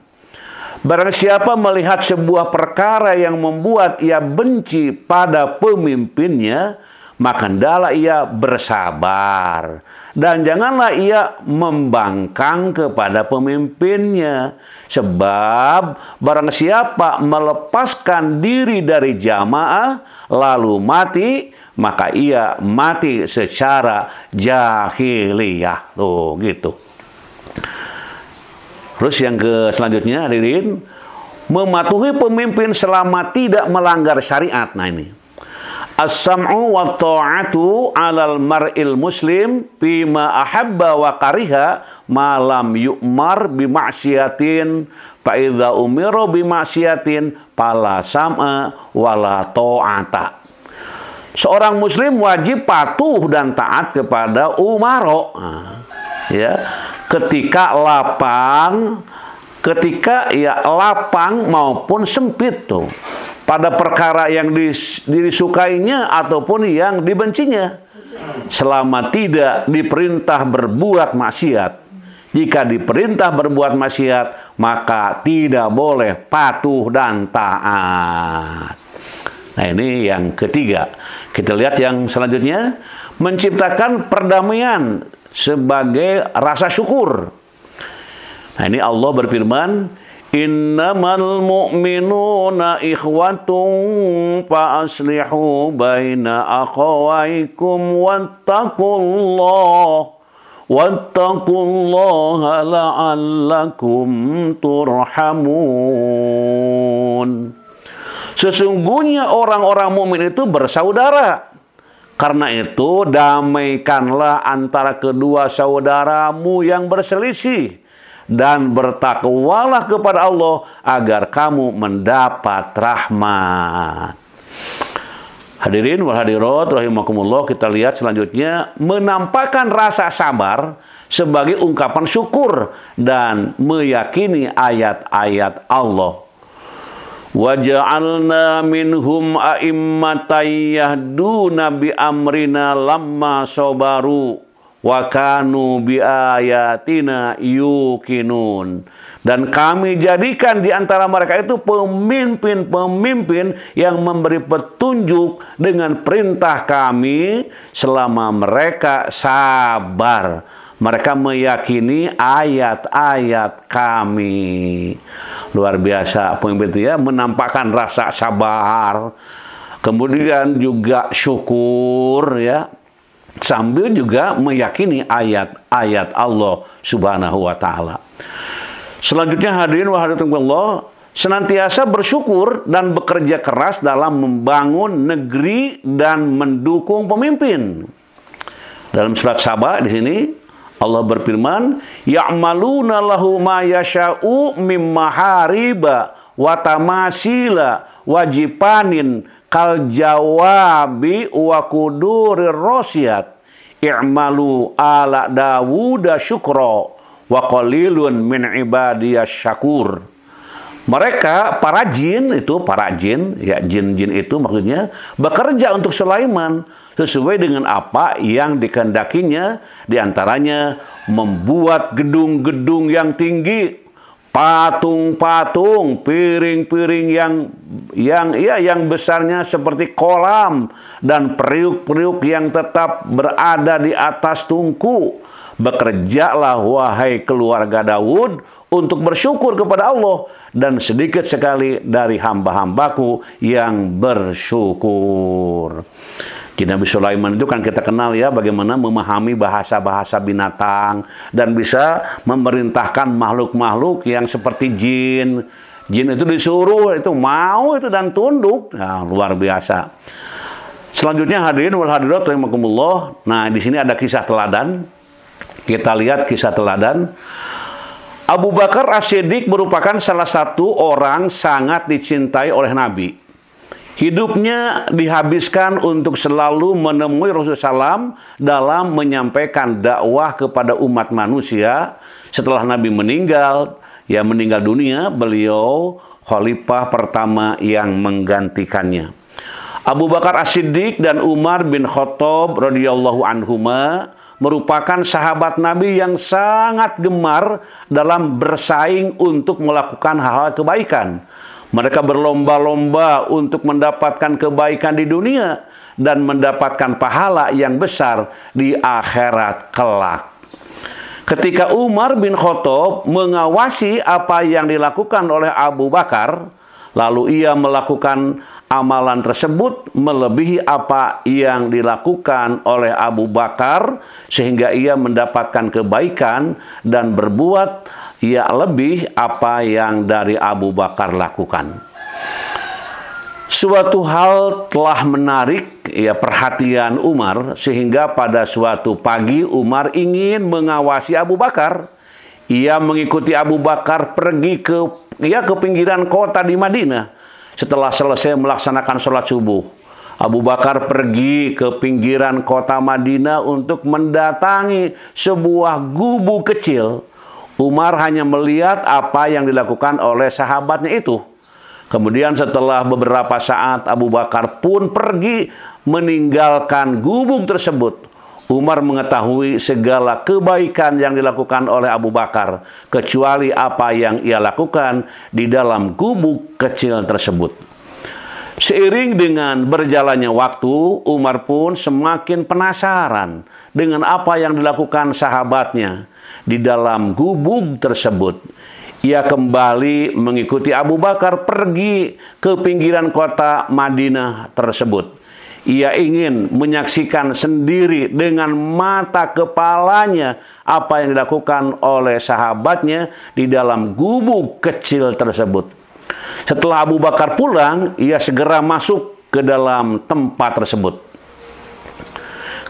Barang siapa melihat sebuah perkara yang membuat ia benci pada pemimpinnya, maka hendaklah ia bersabar. Dan janganlah ia membangkang kepada pemimpinnya. Sebab barang siapa melepaskan diri dari jamaah lalu mati, maka ia mati secara jahiliyah. Tuh gitu. Terus yang selanjutnya hadirin, mematuhi pemimpin selama tidak melanggar syariat. Nah ini. As-sam'u wa ta'atu 'alal mar'il muslim bima ahabba wa kariha ma lam yu'mar bi ma'siyatin fa idza umira bi ma'siyatin fala sam'a wala ta'ata. Seorang muslim wajib patuh dan taat kepada umaro. Nah, ya. Ketika lapang maupun sempit tuh, pada perkara yang disukainya ataupun yang dibencinya, selama tidak diperintah berbuat maksiat. Jika diperintah berbuat maksiat, maka tidak boleh patuh dan taat. Nah ini yang ketiga. Kita lihat yang selanjutnya, menciptakan perdamaian sebagai rasa syukur. Nah ini Allah berfirman, innamal mu'minuna ikhwatun fa aslihu baina akhawaykum wattaqullaha la'allakum turhamun. Sesungguhnya orang-orang mukmin itu bersaudara. Karena itu damaikanlah antara kedua saudaramu yang berselisih dan bertakwalah kepada Allah agar kamu mendapat rahmat. Hadirin wal hadirat rahimakumullah, kita lihat selanjutnya, menampakkan rasa sabar sebagai ungkapan syukur dan meyakini ayat-ayat Allah. Waja'alna minhum a'immatan yahduna bi amrina lamma sabaru wa kanu bi ayatina yuqinun. Dan kami jadikan di antara mereka itu pemimpin-pemimpin yang memberi petunjuk dengan perintah kami selama mereka sabar. Mereka meyakini ayat-ayat kami. Luar biasa pemimpin itu ya, menampakkan rasa sabar, kemudian juga syukur ya, sambil juga meyakini ayat-ayat Allah Subhanahu wa taala. Selanjutnya hadirin wa hadirat Allah, senantiasa bersyukur dan bekerja keras dalam membangun negeri dan mendukung pemimpin. Dalam surat Saba di sini Allah berfirman, ya'maluna lahu ma yasha'u mim mahariba wa tamasila wajipanin kal jawabi wa kudurir rosyat i'malu ala Dawuda syukra wa qalilun min ibadiyas syakur. Mereka para jin ya, jin-jin itu maksudnya bekerja untuk Sulaiman sesuai dengan apa yang dikehendakinya, diantaranya membuat gedung-gedung yang tinggi, patung-patung, piring-piring yang besarnya seperti kolam, dan periuk-periuk yang tetap berada di atas tungku. Bekerjalah wahai keluarga Daud untuk bersyukur kepada Allah, dan sedikit sekali dari hamba-hambaku yang bersyukur. Jadi Nabi Sulaiman itu kan kita kenal ya, bagaimana memahami bahasa-bahasa binatang dan bisa memerintahkan makhluk-makhluk yang seperti jin. Jin itu disuruh, itu mau itu dan tunduk. Nah, luar biasa. Selanjutnya hadirin wal hadirat rahimakumullah. Nah, di sini ada kisah teladan. Kita lihat kisah teladan. Abu Bakar As-Siddiq merupakan salah satu orang sangat dicintai oleh Nabi. Hidupnya dihabiskan untuk selalu menemui Rasulullah SAW dalam menyampaikan dakwah kepada umat manusia. Setelah Nabi meninggal dunia, beliau khalifah pertama yang menggantikannya. Abu Bakar As-Siddiq dan Umar bin Khattab radhiyallahu anhuma merupakan sahabat Nabi yang sangat gemar dalam bersaing untuk melakukan hal-hal kebaikan. Mereka berlomba-lomba untuk mendapatkan kebaikan di dunia dan mendapatkan pahala yang besar di akhirat kelak. Ketika Umar bin Khattab mengawasi apa yang dilakukan oleh Abu Bakar, lalu ia melakukan amalan tersebut melebihi apa yang dilakukan oleh Abu Bakar, sehingga ia mendapatkan kebaikan dan berbuat lebih apa yang dari Abu Bakar lakukan. Suatu hal telah menarik perhatian Umar, sehingga pada suatu pagi Umar ingin mengawasi Abu Bakar. Ia mengikuti Abu Bakar pergi ke pinggiran kota di Madinah. Setelah selesai melaksanakan sholat subuh, Abu Bakar pergi ke pinggiran kota Madinah untuk mendatangi sebuah gubuk kecil. Umar hanya melihat apa yang dilakukan oleh sahabatnya itu. Kemudian setelah beberapa saat Abu Bakar pun pergi meninggalkan gubuk tersebut. Umar mengetahui segala kebaikan yang dilakukan oleh Abu Bakar, kecuali apa yang ia lakukan di dalam gubuk kecil tersebut. Seiring dengan berjalannya waktu, Umar pun semakin penasaran dengan apa yang dilakukan sahabatnya di dalam gubuk tersebut. Ia kembali mengikuti Abu Bakar pergi ke pinggiran kota Madinah tersebut. Ia ingin menyaksikan sendiri dengan mata kepalanya apa yang dilakukan oleh sahabatnya di dalam gubuk kecil tersebut. Setelah Abu Bakar pulang, ia segera masuk ke dalam tempat tersebut.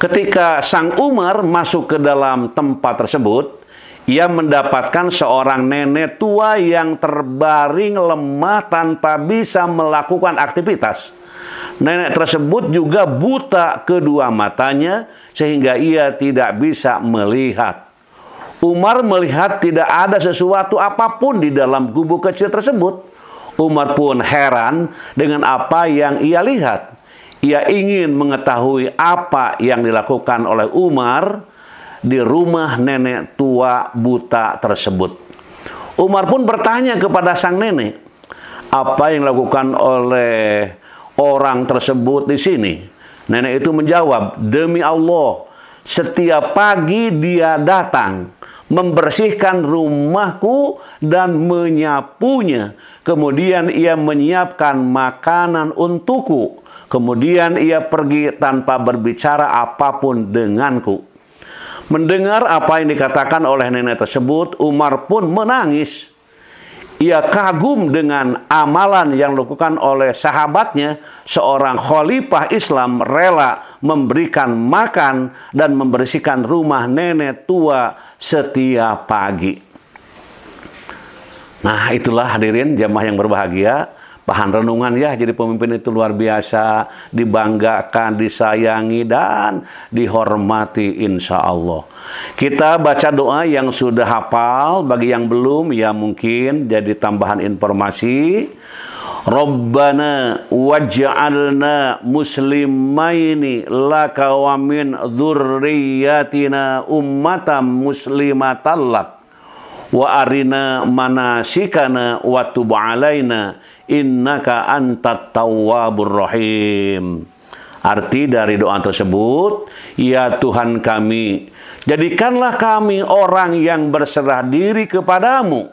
Ketika sang Umar masuk ke dalam tempat tersebut, ia mendapatkan seorang nenek tua yang terbaring lemah tanpa bisa melakukan aktivitas. Nenek tersebut juga buta kedua matanya sehingga ia tidak bisa melihat. Umar melihat tidak ada sesuatu apapun di dalam gubuk kecil tersebut. Umar pun heran dengan apa yang ia lihat. Ia ingin mengetahui apa yang dilakukan oleh Umar di rumah nenek tua buta tersebut. Umar pun bertanya kepada sang nenek, apa yang dilakukan oleh orang tersebut di sini? Nenek itu menjawab, demi Allah, setiap pagi dia datang, membersihkan rumahku dan menyapunya. Kemudian ia menyiapkan makanan untukku. Kemudian ia pergi tanpa berbicara apapun denganku. Mendengar apa yang dikatakan oleh nenek tersebut, Umar pun menangis. Ia kagum dengan amalan yang dilakukan oleh sahabatnya. Seorang khalifah Islam rela memberikan makan dan membersihkan rumah nenek tua setiap pagi. Nah, itulah hadirin jamaah yang berbahagia. Bahan renungan ya, jadi pemimpin itu luar biasa, dibanggakan, disayangi, dan dihormati insya Allah. Kita baca doa yang sudah hafal, bagi yang belum ya mungkin jadi tambahan informasi. Rabbana waj'alna muslimaini laka wa min dzurriyyatina ummatan muslimatan lak wa arina manasikana wa tub alaina innaka antat tawwabur rahim. Arti dari doa tersebut, ya Tuhan kami, jadikanlah kami orang yang berserah diri kepadamu,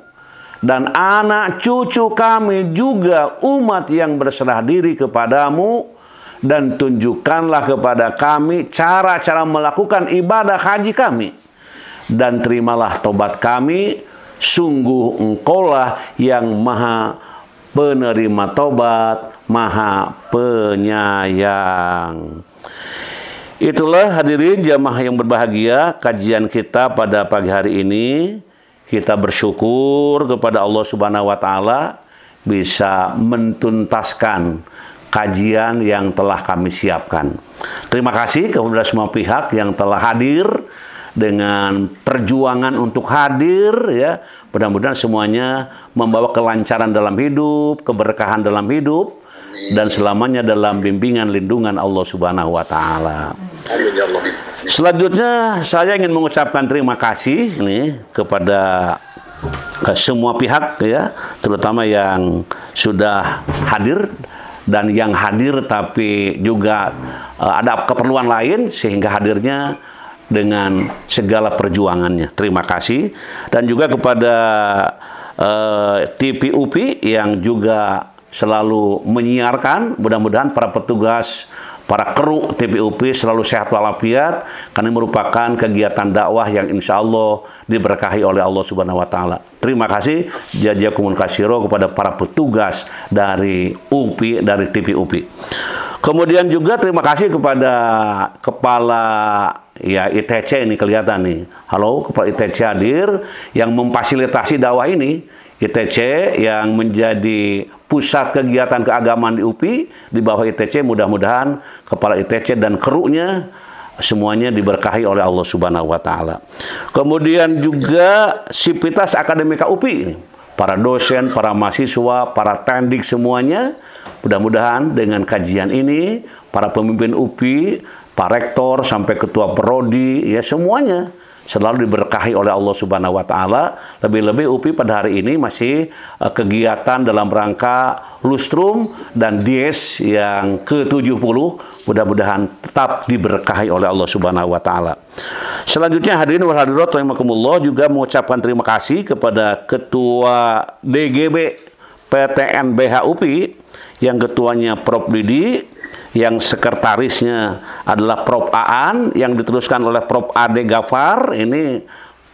dan anak cucu kami juga umat yang berserah diri kepadamu, dan tunjukkanlah kepada kami cara-cara melakukan ibadah haji kami, dan terimalah tobat kami, sungguh Engkaulah yang maha penerima tobat, maha penyayang. Itulah hadirin jamaah yang berbahagia, kajian kita pada pagi hari ini. Kita bersyukur kepada Allah Subhanahu wa taala bisa mentuntaskan kajian yang telah kami siapkan. Terima kasih kepada semua pihak yang telah hadir dengan perjuangan untuk hadir ya. Mudah-mudahan semuanya membawa kelancaran dalam hidup, keberkahan dalam hidup, dan selamanya dalam bimbingan lindungan Allah Subhanahu wa taala. Selanjutnya saya ingin mengucapkan terima kasih nih kepada semua pihak ya, terutama yang sudah hadir dan yang hadir tapi juga ada keperluan lain sehingga hadirnya dengan segala perjuangannya. Terima kasih. Dan juga kepada TV UPI yang juga selalu menyiarkan. Mudah-mudahan para petugas, para kru TV UPI selalu sehat walafiat, karena merupakan kegiatan dakwah yang insya Allah diberkahi oleh Allah Subhanahu wa taala. Terima kasih jazakumul katsiro kepada para petugas dari UPI, dari TV UPI. Kemudian juga terima kasih kepada kepala ya ITC ini, kelihatan nih. Halo, kepala ITC hadir yang memfasilitasi dakwah ini. ITC yang menjadi pusat kegiatan keagamaan di UPI, di bawah ITC, mudah-mudahan kepala ITC dan krunya semuanya diberkahi oleh Allah Subhanahu wa taala. Kemudian juga Sivitas Akademika UPI, para dosen, para mahasiswa, para tendik semuanya, mudah-mudahan dengan kajian ini para pemimpin UPI, Pak Rektor sampai ketua prodi ya semuanya selalu diberkahi oleh Allah Subhanahu wa taala. Lebih-lebih UPI pada hari ini masih kegiatan dalam rangka lustrum dan dies yang ke-70. Mudah-mudahan tetap diberkahi oleh Allah Subhanahu wa taala. Selanjutnya hadirin wal hadirat rahimakumullah, juga mengucapkan terima kasih kepada Ketua DGB PTN BH UPI yang ketuanya Prof Didi, yang sekretarisnya adalah Prof Aan, yang diteruskan oleh Prof Ade Gafar, ini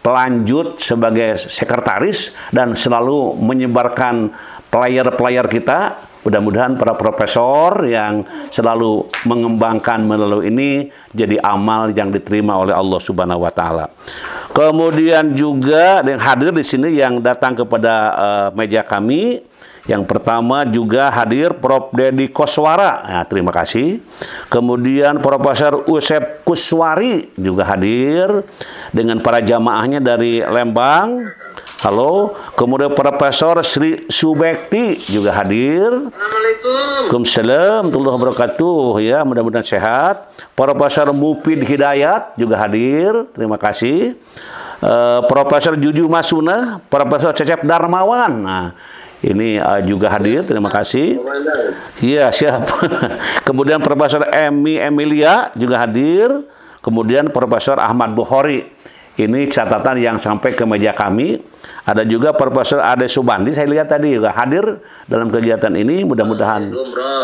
pelanjut sebagai sekretaris dan selalu menyebarkan player-player kita. Mudah-mudahan para profesor yang selalu mengembangkan melalui ini jadi amal yang diterima oleh Allah Subhanahu wa taala. Kemudian juga yang hadir di sini yang datang kepada meja kami, yang pertama juga hadir Prof Dedi Koswara, nah, terima kasih. Kemudian Profesor Usep Kuswari juga hadir dengan para jamaahnya dari Lembang. Halo. Kemudian Profesor Sri Subekti juga hadir. Assalamualaikum. Waalaikumsalam warahmatullahi wabarakatuh. Ya, mudah-mudahan sehat. Profesor Mufid Hidayat juga hadir. Terima kasih. Profesor Juju Masuna, Profesor Cecep Darmawan. Nah, ini juga hadir, terima kasih. Iya, siap. Kemudian Profesor Emilia juga hadir. Kemudian Profesor Ahmad Bukhari. Ini catatan yang sampai ke meja kami. Ada juga Profesor Ade Subandi, saya lihat tadi juga hadir dalam kegiatan ini. Mudah-mudahan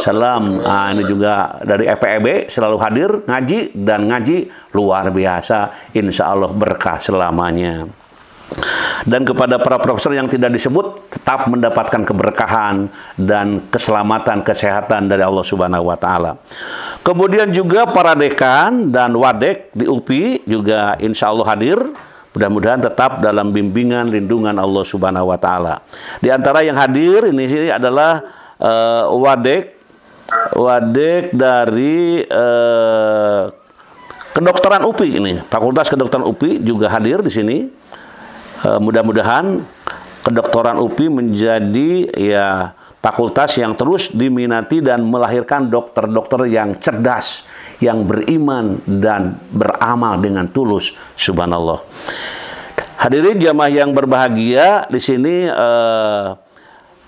salam. Nah, ini juga dari FEB selalu hadir ngaji, dan ngaji luar biasa. Insya Allah berkah selamanya. Dan kepada para profesor yang tidak disebut tetap mendapatkan keberkahan dan keselamatan, kesehatan dari Allah Subhanahu wa taala. Kemudian juga para dekan dan wadek di UPI juga insya Allah hadir. Mudah-mudahan tetap dalam bimbingan lindungan Allah Subhanahu wa taala. Di antara yang hadir ini sini adalah wadek dari kedokteran UPI ini, Fakultas Kedokteran UPI juga hadir di sini. Mudah-mudahan kedokteran UPI menjadi ya fakultas yang terus diminati dan melahirkan dokter-dokter yang cerdas, yang beriman dan beramal dengan tulus. Subhanallah. Hadirin jamaah yang berbahagia, di sini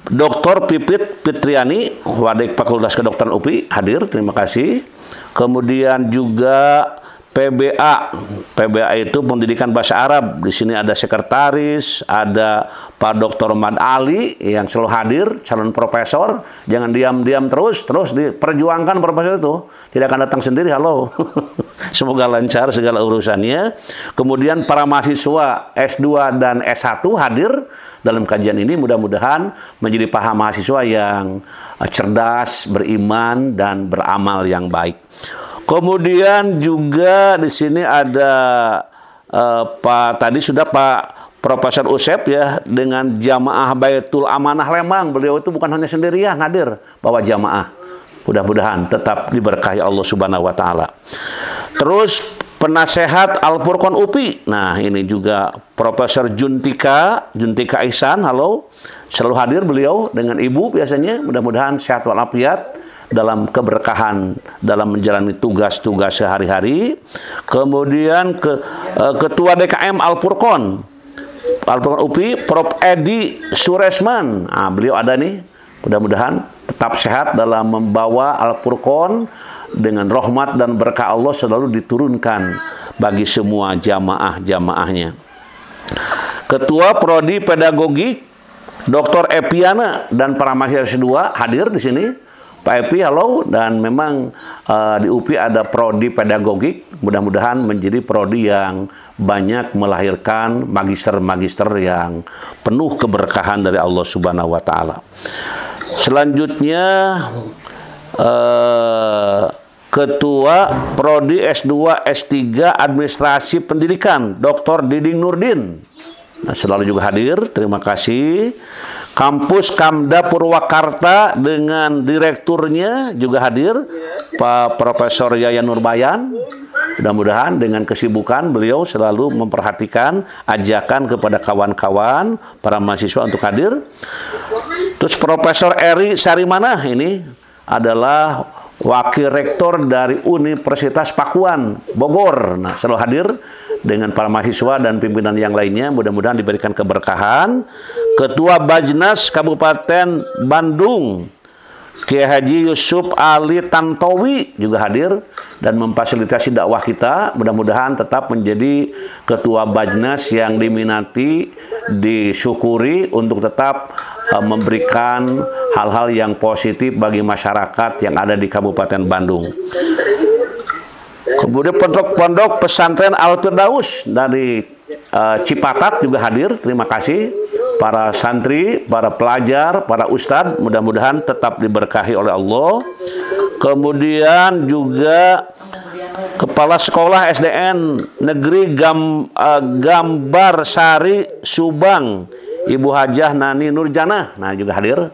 Dr. Pipit Fitriani, Wadek Fakultas Kedokteran UPI hadir, terima kasih. Kemudian juga PBA itu pendidikan bahasa Arab. Di sini ada sekretaris, ada Pak Dr. Mad Ali yang selalu hadir, calon profesor. Jangan diam-diam terus diperjuangkan profesor itu. Tidak akan datang sendiri, halo. Semoga lancar segala urusannya. Kemudian para mahasiswa S2 dan S1 hadir dalam kajian ini. Mudah-mudahan menjadi paham mahasiswa yang cerdas, beriman dan beramal yang baik. Kemudian juga di sini ada tadi sudah Pak Profesor Usep ya, dengan jamaah Baitul Amanah Lembang. Beliau itu bukan hanya sendirian hadir, bawa jamaah. Mudah-mudahan tetap diberkahi Allah Subhanahu wa taala. Terus penasehat Al-Furqan UPI. Nah, ini juga Profesor Juntika Ihsan, halo. Selalu hadir beliau dengan Ibu biasanya. Mudah-mudahan sehat walafiat. dalam keberkahan dalam menjalani tugas-tugas sehari-hari. Kemudian Ketua DKM Al-Furqon UPI, Prof. Edi Suresman. Nah, beliau ada nih. Mudah-mudahan tetap sehat dalam membawa Al-Furqon dengan rahmat dan berkah Allah selalu diturunkan bagi semua jamaah-jamaahnya. Ketua Prodi Pedagogik Dr. Epiana dan para mahasiswa S2 hadir di sini. Pak Epi, halo. Dan memang di UPI ada Prodi Pedagogik. Mudah-mudahan menjadi prodi yang banyak melahirkan magister-magister yang penuh keberkahan dari Allah Subhanahu wa Ta'ala. Selanjutnya Ketua Prodi S2 S3 Administrasi Pendidikan Dr. Diding Nurdin. Nah, selalu juga hadir, terima kasih. Kampus Kamda Purwakarta dengan direkturnya juga hadir, Pak Profesor Yayan Nurbayan. Mudah-mudahan dengan kesibukan beliau selalu memperhatikan ajakan kepada kawan-kawan para mahasiswa untuk hadir. Terus Profesor Eri Sarimanah ini adalah Wakil Rektor dari Universitas Pakuan Bogor. Nah, selalu hadir dengan para mahasiswa dan pimpinan yang lainnya. Mudah-mudahan diberikan keberkahan. Ketua Bajnas Kabupaten Bandung Kiai Haji Yusuf Ali Tantowi juga hadir dan memfasilitasi dakwah kita. Mudah-mudahan tetap menjadi Ketua Bajnas yang diminati, disyukuri untuk tetap memberikan hal-hal yang positif bagi masyarakat yang ada di Kabupaten Bandung. Kemudian pondok pesantren Al-Firdaus dari Cipatat juga hadir. Terima kasih para santri, para pelajar, para ustadz. Mudah-mudahan tetap diberkahi oleh Allah. Kemudian juga Kepala Sekolah SDN Negeri Gambar Sari Subang, Ibu Hajah Nani Nurjanah. Nah, juga hadir.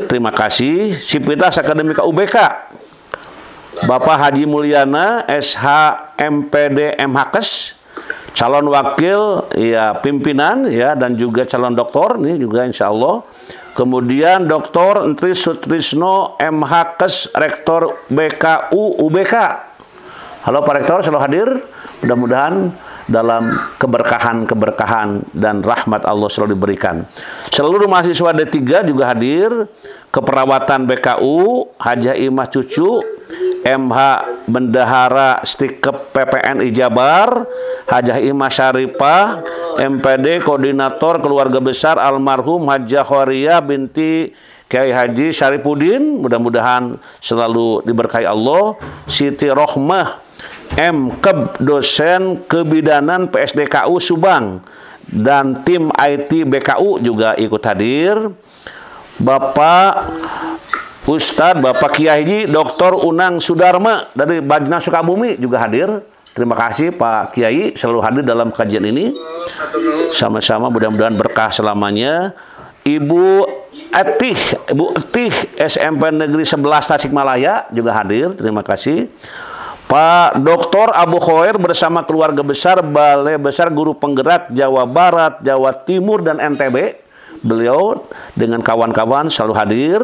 Terima kasih. Sivitas Akademika UBK Bapak Haji Mulyana SH MPD MHKes, calon wakil ya pimpinan ya dan juga calon doktor nih juga insya Allah. Kemudian Dr. Entri Sutrisno MHKes Rektor BKU UBK. Halo Pak Rektor, selalu hadir. Mudah-mudahan dalam keberkahan dan rahmat Allah selalu diberikan. Seluruh mahasiswa D3 juga hadir. Keperawatan BKU Hajah Imah Cucu MH Bendahara Stikep PPNI Jabar, Hajah Imah Syarifah MPD Koordinator Keluarga Besar Almarhum Hajah Khoria binti Kiai Haji Syarifuddin. Mudah-mudahan selalu diberkahi Allah. Siti Rohmah M.Keb dosen kebidanan PSDKU Subang dan tim IT BKU juga ikut hadir. Bapak Ustadz Bapak Kiai Dr. Unang Sudarma dari Bajnas Sukabumi juga hadir. Terima kasih Pak Kiai selalu hadir dalam kajian ini. Sama-sama mudah-mudahan berkah selamanya. Ibu Etih SMP Negeri 11 Tasikmalaya juga hadir. Terima kasih. Pak Dr. Abu Khoir bersama keluarga besar Balai Besar Guru Penggerak Jawa Barat, Jawa Timur dan NTB. Beliau dengan kawan-kawan selalu hadir.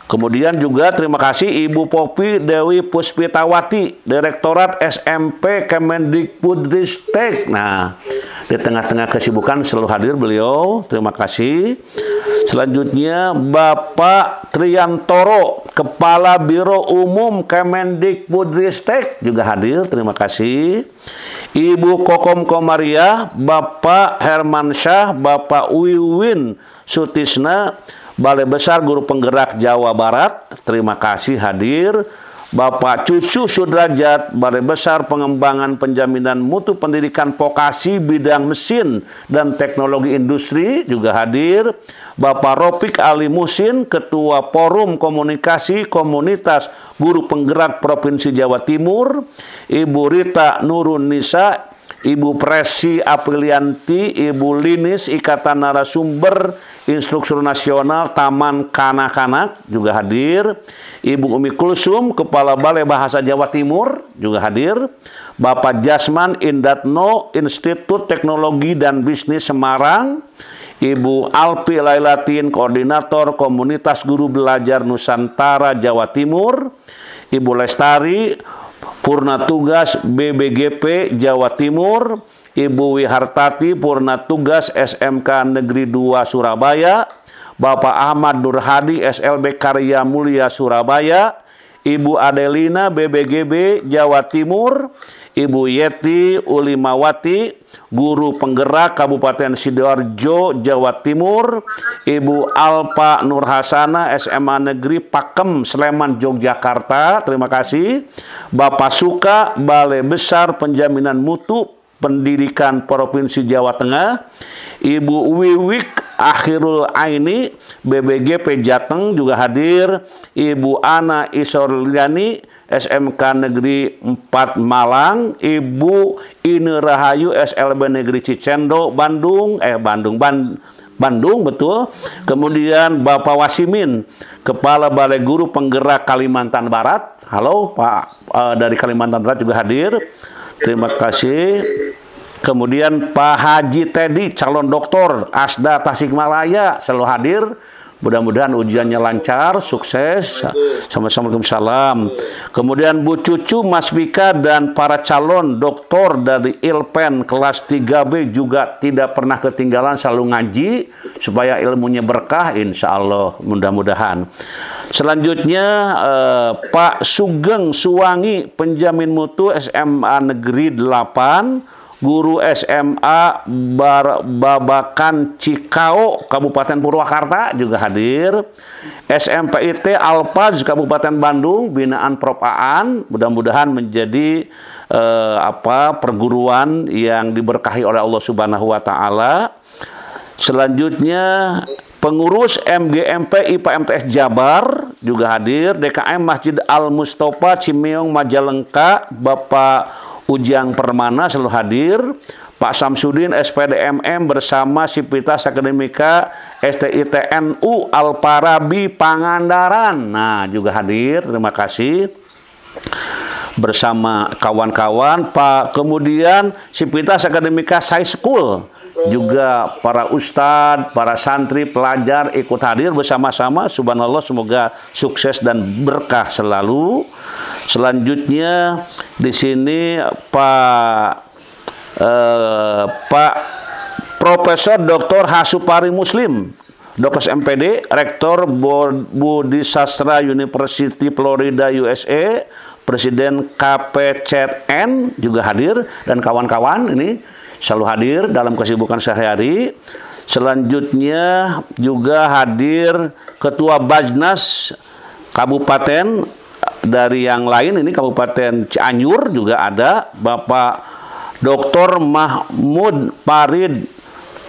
Kemudian juga terima kasih Ibu Popi Dewi Puspitawati, Direktorat SMP Kemendikbudristek. Nah, di tengah-tengah kesibukan selalu hadir beliau. Terima kasih. Selanjutnya Bapak Triantoro, Kepala Biro Umum Kemendikbudristek juga hadir. Terima kasih. Ibu Kokom Komariah, Bapak Hermansyah, Bapak Wiwin Sutisna, Balai Besar Guru Penggerak Jawa Barat, terima kasih hadir. Bapak Cucu Sudrajat, Balai Besar Pengembangan Penjaminan Mutu Pendidikan Vokasi Bidang Mesin dan Teknologi Industri juga hadir. Bapak Ropik Ali Musin, Ketua Forum Komunikasi Komunitas Guru Penggerak Provinsi Jawa Timur. Ibu Rita Nurun Nisa, Ibu Presi Aprilianti, Ibu Linis Ikatan Narasumber Instruktur Nasional Taman Kanak-Kanak juga hadir. Ibu Umi Kulsum, Kepala Balai Bahasa Jawa Timur juga hadir. Bapak Jasman Indatno, Institut Teknologi dan Bisnis Semarang. Ibu Alpi Lailatin, Koordinator Komunitas Guru Belajar Nusantara Jawa Timur. Ibu Lestari, Purna Tugas BBGP Jawa Timur. Ibu Wihartati, Purna Tugas SMK Negeri 2 Surabaya. Bapak Ahmad Nurhadi, SLB Karya Mulia Surabaya. Ibu Adelina, BBGB Jawa Timur. Ibu Yeti Ulimawati, Guru Penggerak Kabupaten Sidoarjo, Jawa Timur. Ibu Alpa Nurhasana, SMA Negeri Pakem, Sleman, Yogyakarta. Terima kasih. Bapak Suka, Balai Besar Penjaminan Mutu Pendidikan Provinsi Jawa Tengah. Ibu Wiwik Akhirul Aini, BBGP Jateng juga hadir. Ibu Ana Isorliani, SMK Negeri 4 Malang. Ibu Ine Rahayu, SLB Negeri Cicendo, Bandung. Bandung betul. Kemudian Bapak Wasimin, Kepala Balai Guru Penggerak Kalimantan Barat. Halo Pak, dari Kalimantan Barat juga hadir. Terima kasih. Kemudian Pak Haji Teddy, calon doktor Asda Tasikmalaya, selalu hadir. Mudah-mudahan ujiannya lancar, sukses. Sama-sama, Waalaikumsalam. Kemudian Bu Cucu, Mas Vika, dan para calon doktor dari Ilpen kelas 3B juga tidak pernah ketinggalan, selalu ngaji supaya ilmunya berkah, insya Allah, mudah-mudahan. Selanjutnya Pak Sugeng Suwangi, penjamin mutu SMA Negeri 8. Guru SMA Babakan Cikao, Kabupaten Purwakarta juga hadir. SMPIT Alpaz, Kabupaten Bandung, binaan Prof. Aan. Mudah-mudahan menjadi perguruan yang diberkahi oleh Allah Subhanahu wa taala. Selanjutnya pengurus MGMP IPA MTS Jabar juga hadir. DKM Masjid Al Mustofa Cimeong Majalengka, Bapak Ujang Permana selalu hadir. Pak Samsudin SPDMM bersama Sivitas Akademika STITNU Al-Farabi Pangandaran. Nah, juga hadir. Terima kasih. Bersama kawan-kawan. Kemudian Sivitas Akademika High School. Juga para ustadz, para santri, pelajar ikut hadir bersama-sama. Subhanallah, semoga sukses dan berkah selalu. Selanjutnya di sini Pak Profesor Dr. Hasupari Muslim, Dr. MPD, Rektor Budi Sastra University Florida USA, Presiden KPCN juga hadir, dan kawan-kawan ini selalu hadir dalam kesibukan sehari-hari. Selanjutnya juga hadir Ketua Bajnas Kabupaten dari yang lain, ini Kabupaten Cianjur juga ada Bapak Dr. Mahmud Farid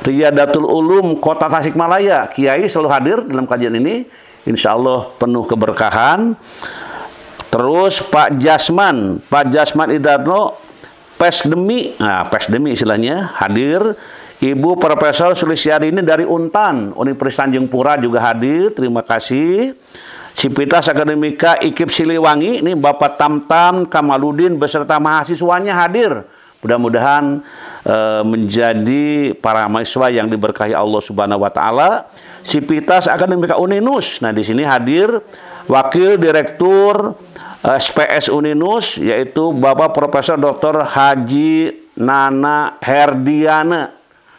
Riyadatul Ulum Kota Tasikmalaya, Kiai selalu hadir dalam kajian ini. Insya Allah penuh keberkahan. Terus Pak Jasman Idarno Pesdemi, Pesdemi istilahnya, hadir. Ibu Profesor Sulistiarini dari Untan, Universitas Tanjung Pura juga hadir. Terima kasih. Sivitas Akademika IKIP Siliwangi, ini Bapak Tamtam Kamaludin beserta mahasiswanya hadir. Mudah-mudahan menjadi para mahasiswa yang diberkahi Allah Subhanahu wa taala. Sivitas Akademika Uninus. Nah, di sini hadir Wakil Direktur SPS Uninus, yaitu Bapak Profesor Dr. Haji Nana Herdiana.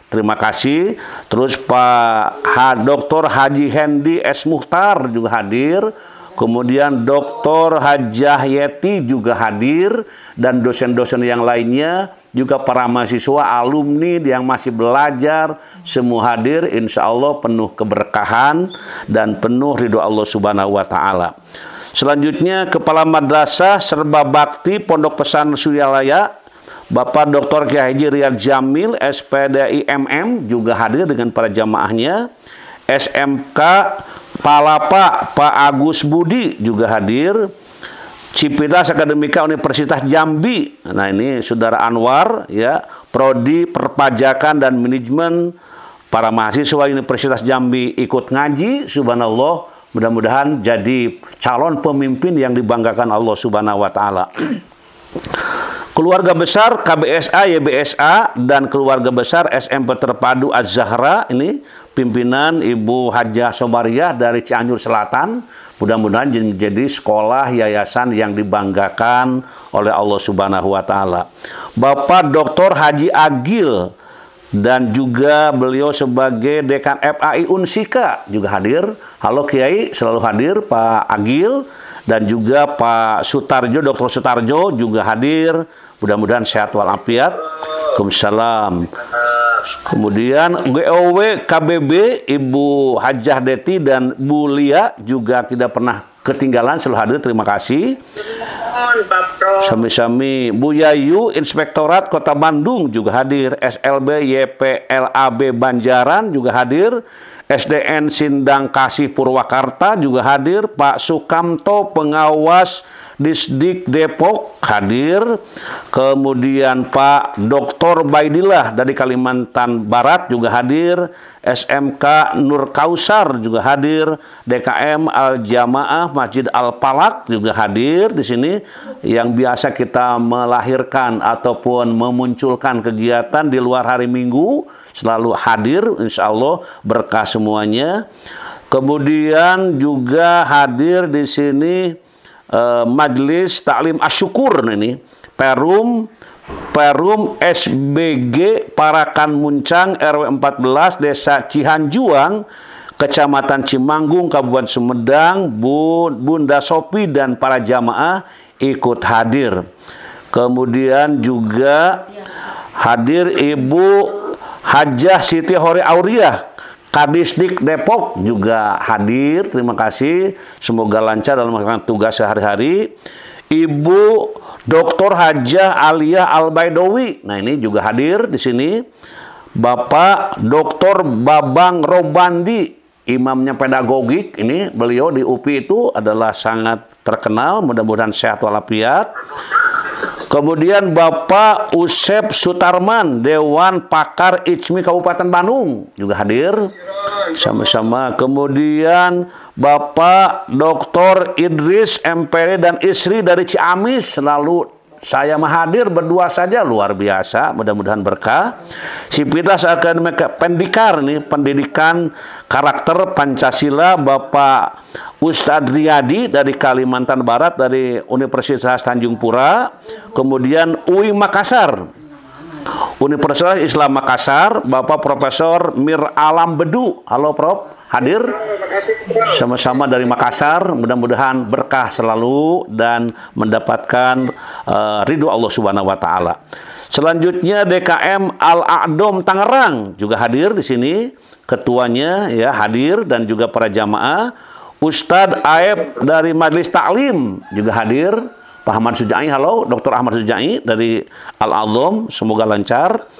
Terima kasih. Terus Pak Dr. Haji Hendi S. Muhtar juga hadir. Kemudian Dr. Hajah Yeti juga hadir. Dan dosen-dosen yang lainnya, juga para mahasiswa, alumni yang masih belajar, semua hadir. Insya Allah penuh keberkahan dan penuh ridho Allah Subhanahu wa ta'ala. Selanjutnya Kepala Madrasah Serba Bakti Pondok Pesantren Suyalaya, Bapak Dr. Kiai Haji Riyad Jamil SPDIMM juga hadir dengan para jamaahnya. SMK Palapa Pak Agus Budi juga hadir. Sivitas Akademika Universitas Jambi. Nah, ini Saudara Anwar ya, Prodi Perpajakan dan Manajemen. Para mahasiswa Universitas Jambi ikut ngaji. Subhanallah, mudah-mudahan jadi calon pemimpin yang dibanggakan Allah Subhanahu wa taala. Keluarga besar KBSA, YBSA, dan keluarga besar SMP Terpadu Az-Zahra, ini pimpinan Ibu Hajah Sobariah dari Cianjur Selatan. Mudah-mudahan jadi sekolah yayasan yang dibanggakan oleh Allah Subhanahu wa taala. Bapak Dr. Haji Agil dan juga beliau sebagai Dekan FAI Unsika juga hadir. Halo Kiai, selalu hadir Pak Agil, dan juga Pak Sutarjo, Dr. Sutarjo juga hadir. Mudah-mudahan sehat walafiat. Waalaikumsalam. Kemudian GOW KBB Ibu Hajah Deti dan Bu Lia juga tidak pernah ketinggalan, selalu hadir. Terima kasih. Sami-sami. Bu Yayu Inspektorat Kota Bandung juga hadir. SLB YPLAB Banjaran juga hadir. SDN Sindang Kasih Purwakarta juga hadir. Pak Sukamto Pengawas Disdik Depok hadir. Kemudian Pak Dr. Baidillah dari Kalimantan Barat juga hadir. SMK Nur Kausar juga hadir. DKM Al Jamaah Masjid Al Palak juga hadir di sini. Yang biasa kita melahirkan ataupun memunculkan kegiatan di luar hari Minggu selalu hadir, insya Allah berkah semuanya. Kemudian juga hadir di sini Majelis Taklim Asyukur ini, Perum SBG Parakan Muncang RW 14 Desa Cihanjuang, Kecamatan Cimanggung, Kabupaten Sumedang. Bunda Sopi dan para jamaah ikut hadir. Kemudian juga hadir Ibu Hajah Siti Hore Auriah, Kadisdik Depok juga hadir. Terima kasih. Semoga lancar dalam melakukan tugas sehari-hari. Ibu Dr. Hajah Aliyah Al-Baidowi. Nah, ini juga hadir di sini. Bapak Dr. Babang Robandi, imamnya pedagogik. Ini beliau di UPI itu adalah sangat terkenal. Mudah-mudahan sehat walafiat. Kemudian Bapak Usep Sutarman, Dewan Pakar ICMI Kabupaten Bandung juga hadir sama-sama. Kemudian Bapak Dr. Idris MPD dan istri dari Ciamis, selalu saya hadir berdua saja, luar biasa. Mudah-mudahan berkah. Sivitas Akademika Pendikar nih, pendidikan karakter Pancasila, Bapak Ustadz Riyadi dari Kalimantan Barat dari Universitas Tanjung Pura. Kemudian UI Makassar, Universitas Islam Makassar, Bapak Profesor Mir Alam Bedu. Halo Prof, hadir sama-sama dari Makassar. Mudah-mudahan berkah selalu dan mendapatkan ridho Allah Subhanahu wa taala. Selanjutnya DKM Al-A'dom Tangerang juga hadir di sini. Ketuanya ya hadir dan juga para jamaah. Ustadz Aeb dari Majelis Taklim juga hadir. Pak Ahmad Sujai, halo, Dr. Ahmad Sujai dari Al-A'dom, semoga lancar.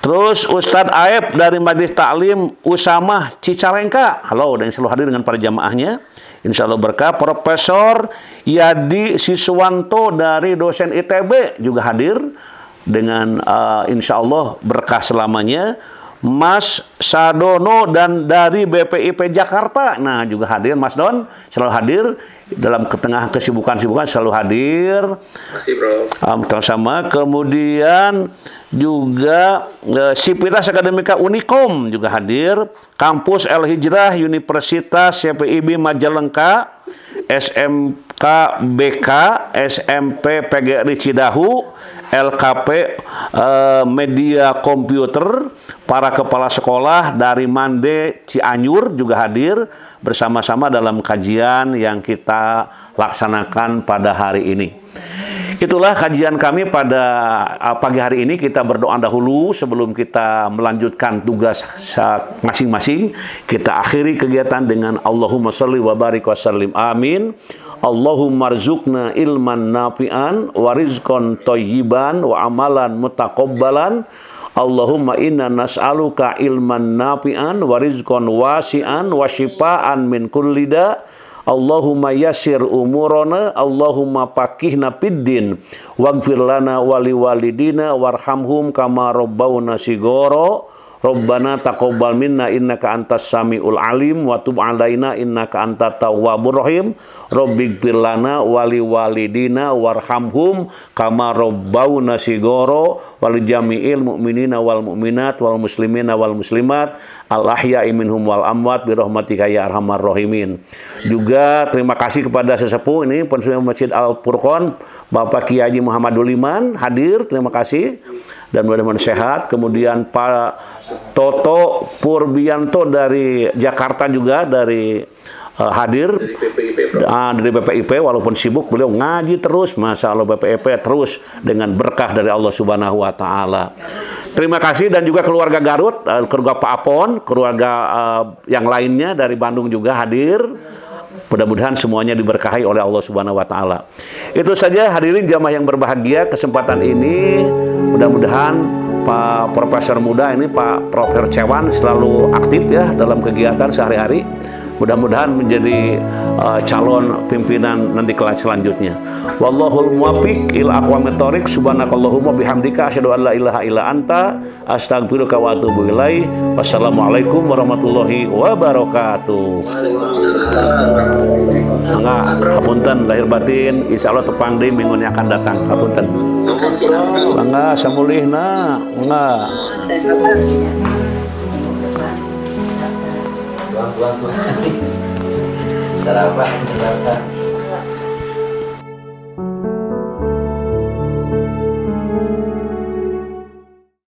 Terus Ustadz Aeb dari Majelis Taklim Usamah Cicalengka, halo, dan selalu hadir dengan para jamaahnya. Insya Allah berkah. Profesor Yadi Siswanto dari dosen ITB juga hadir dengan insya Allah berkah selamanya. Mas Sadono dan dari BPIP Jakarta, nah juga hadir. Mas Don selalu hadir dalam tengah kesibukan-kesibukan, selalu hadir. Masih bro. Sama. Kemudian juga Sivitas Akademika Unikom juga hadir. Kampus El Hijrah Universitas CPIB Majalengka, SMK BK, SMP PGRI Cidahu, LKP Media Komputer, para kepala sekolah dari Mande Cianjur juga hadir bersama-sama dalam kajian yang kita laksanakan pada hari ini. Itulah kajian kami pada pagi hari ini. Kita berdoa dahulu sebelum kita melanjutkan tugas masing-masing. Kita akhiri kegiatan dengan Allahumma sholli wa barik wa sallim. Amin. Allahumma rzuqna ilman nafi'an wa rizqan thayyiban wa amalan mutaqabbalan. Allahumma inna nas'aluka ilman nafi'an wa rizqan wasi'an wa shifaan min kulli da'. Allahumma yassir umurana, Allahumma faqihna fiddin, waghfir lana wa liwalidina warhamhum kama rabbawna shighara. Rabbana taqabbal minna innaka antas samiul alim wa tub alaina innaka antat tawwabur rahim. Rabbighfir lana wali walidina warhamhum kama rabbawna sigoro wal jami'il mu'minina wal mu'minat wal muslimina wal muslimat al ahya'i minhum wal amwat bi rahmatika ya arhamar rahimin. Juga terima kasih kepada sesepuh ini Pensiun Masjid Al Furqon Bapak Kiai Haji Muhammadul Iman hadir, terima kasih dan mudah-mudahan sehat. Kemudian Pak Toto Purbianto dari Jakarta juga dari hadir dari BPIP, walaupun sibuk beliau ngaji terus, Masya Allah BPIP terus dengan berkah dari Allah Subhanahu Wa Taala. Terima kasih dan juga keluarga Garut, keluarga Pak Apon, keluarga yang lainnya dari Bandung juga hadir. Mudah-mudahan semuanya diberkahi oleh Allah Subhanahu Wa Taala. Itu saja hadirin jamaah yang berbahagia, kesempatan ini mudah-mudahan Pak Profesor muda ini Pak Profesor Cewan selalu aktif ya dalam kegiatan sehari-hari. Mudah-mudahan menjadi calon pimpinan nanti kelas selanjutnya. Wallahul muwaffiq ila aqwamit thoriq. Subhanakallahumma bihamdika asyhadu an la ilaha illa anta astaghfiruka wa atubu ilaik. Wassalamualaikum warahmatullahi wabarakatuh. Enggak, hapunten lahir batin, insyaallah tepang deui minggu yang akan datang. Hapunten. Enggak, samulihna, enggak. Sarapan.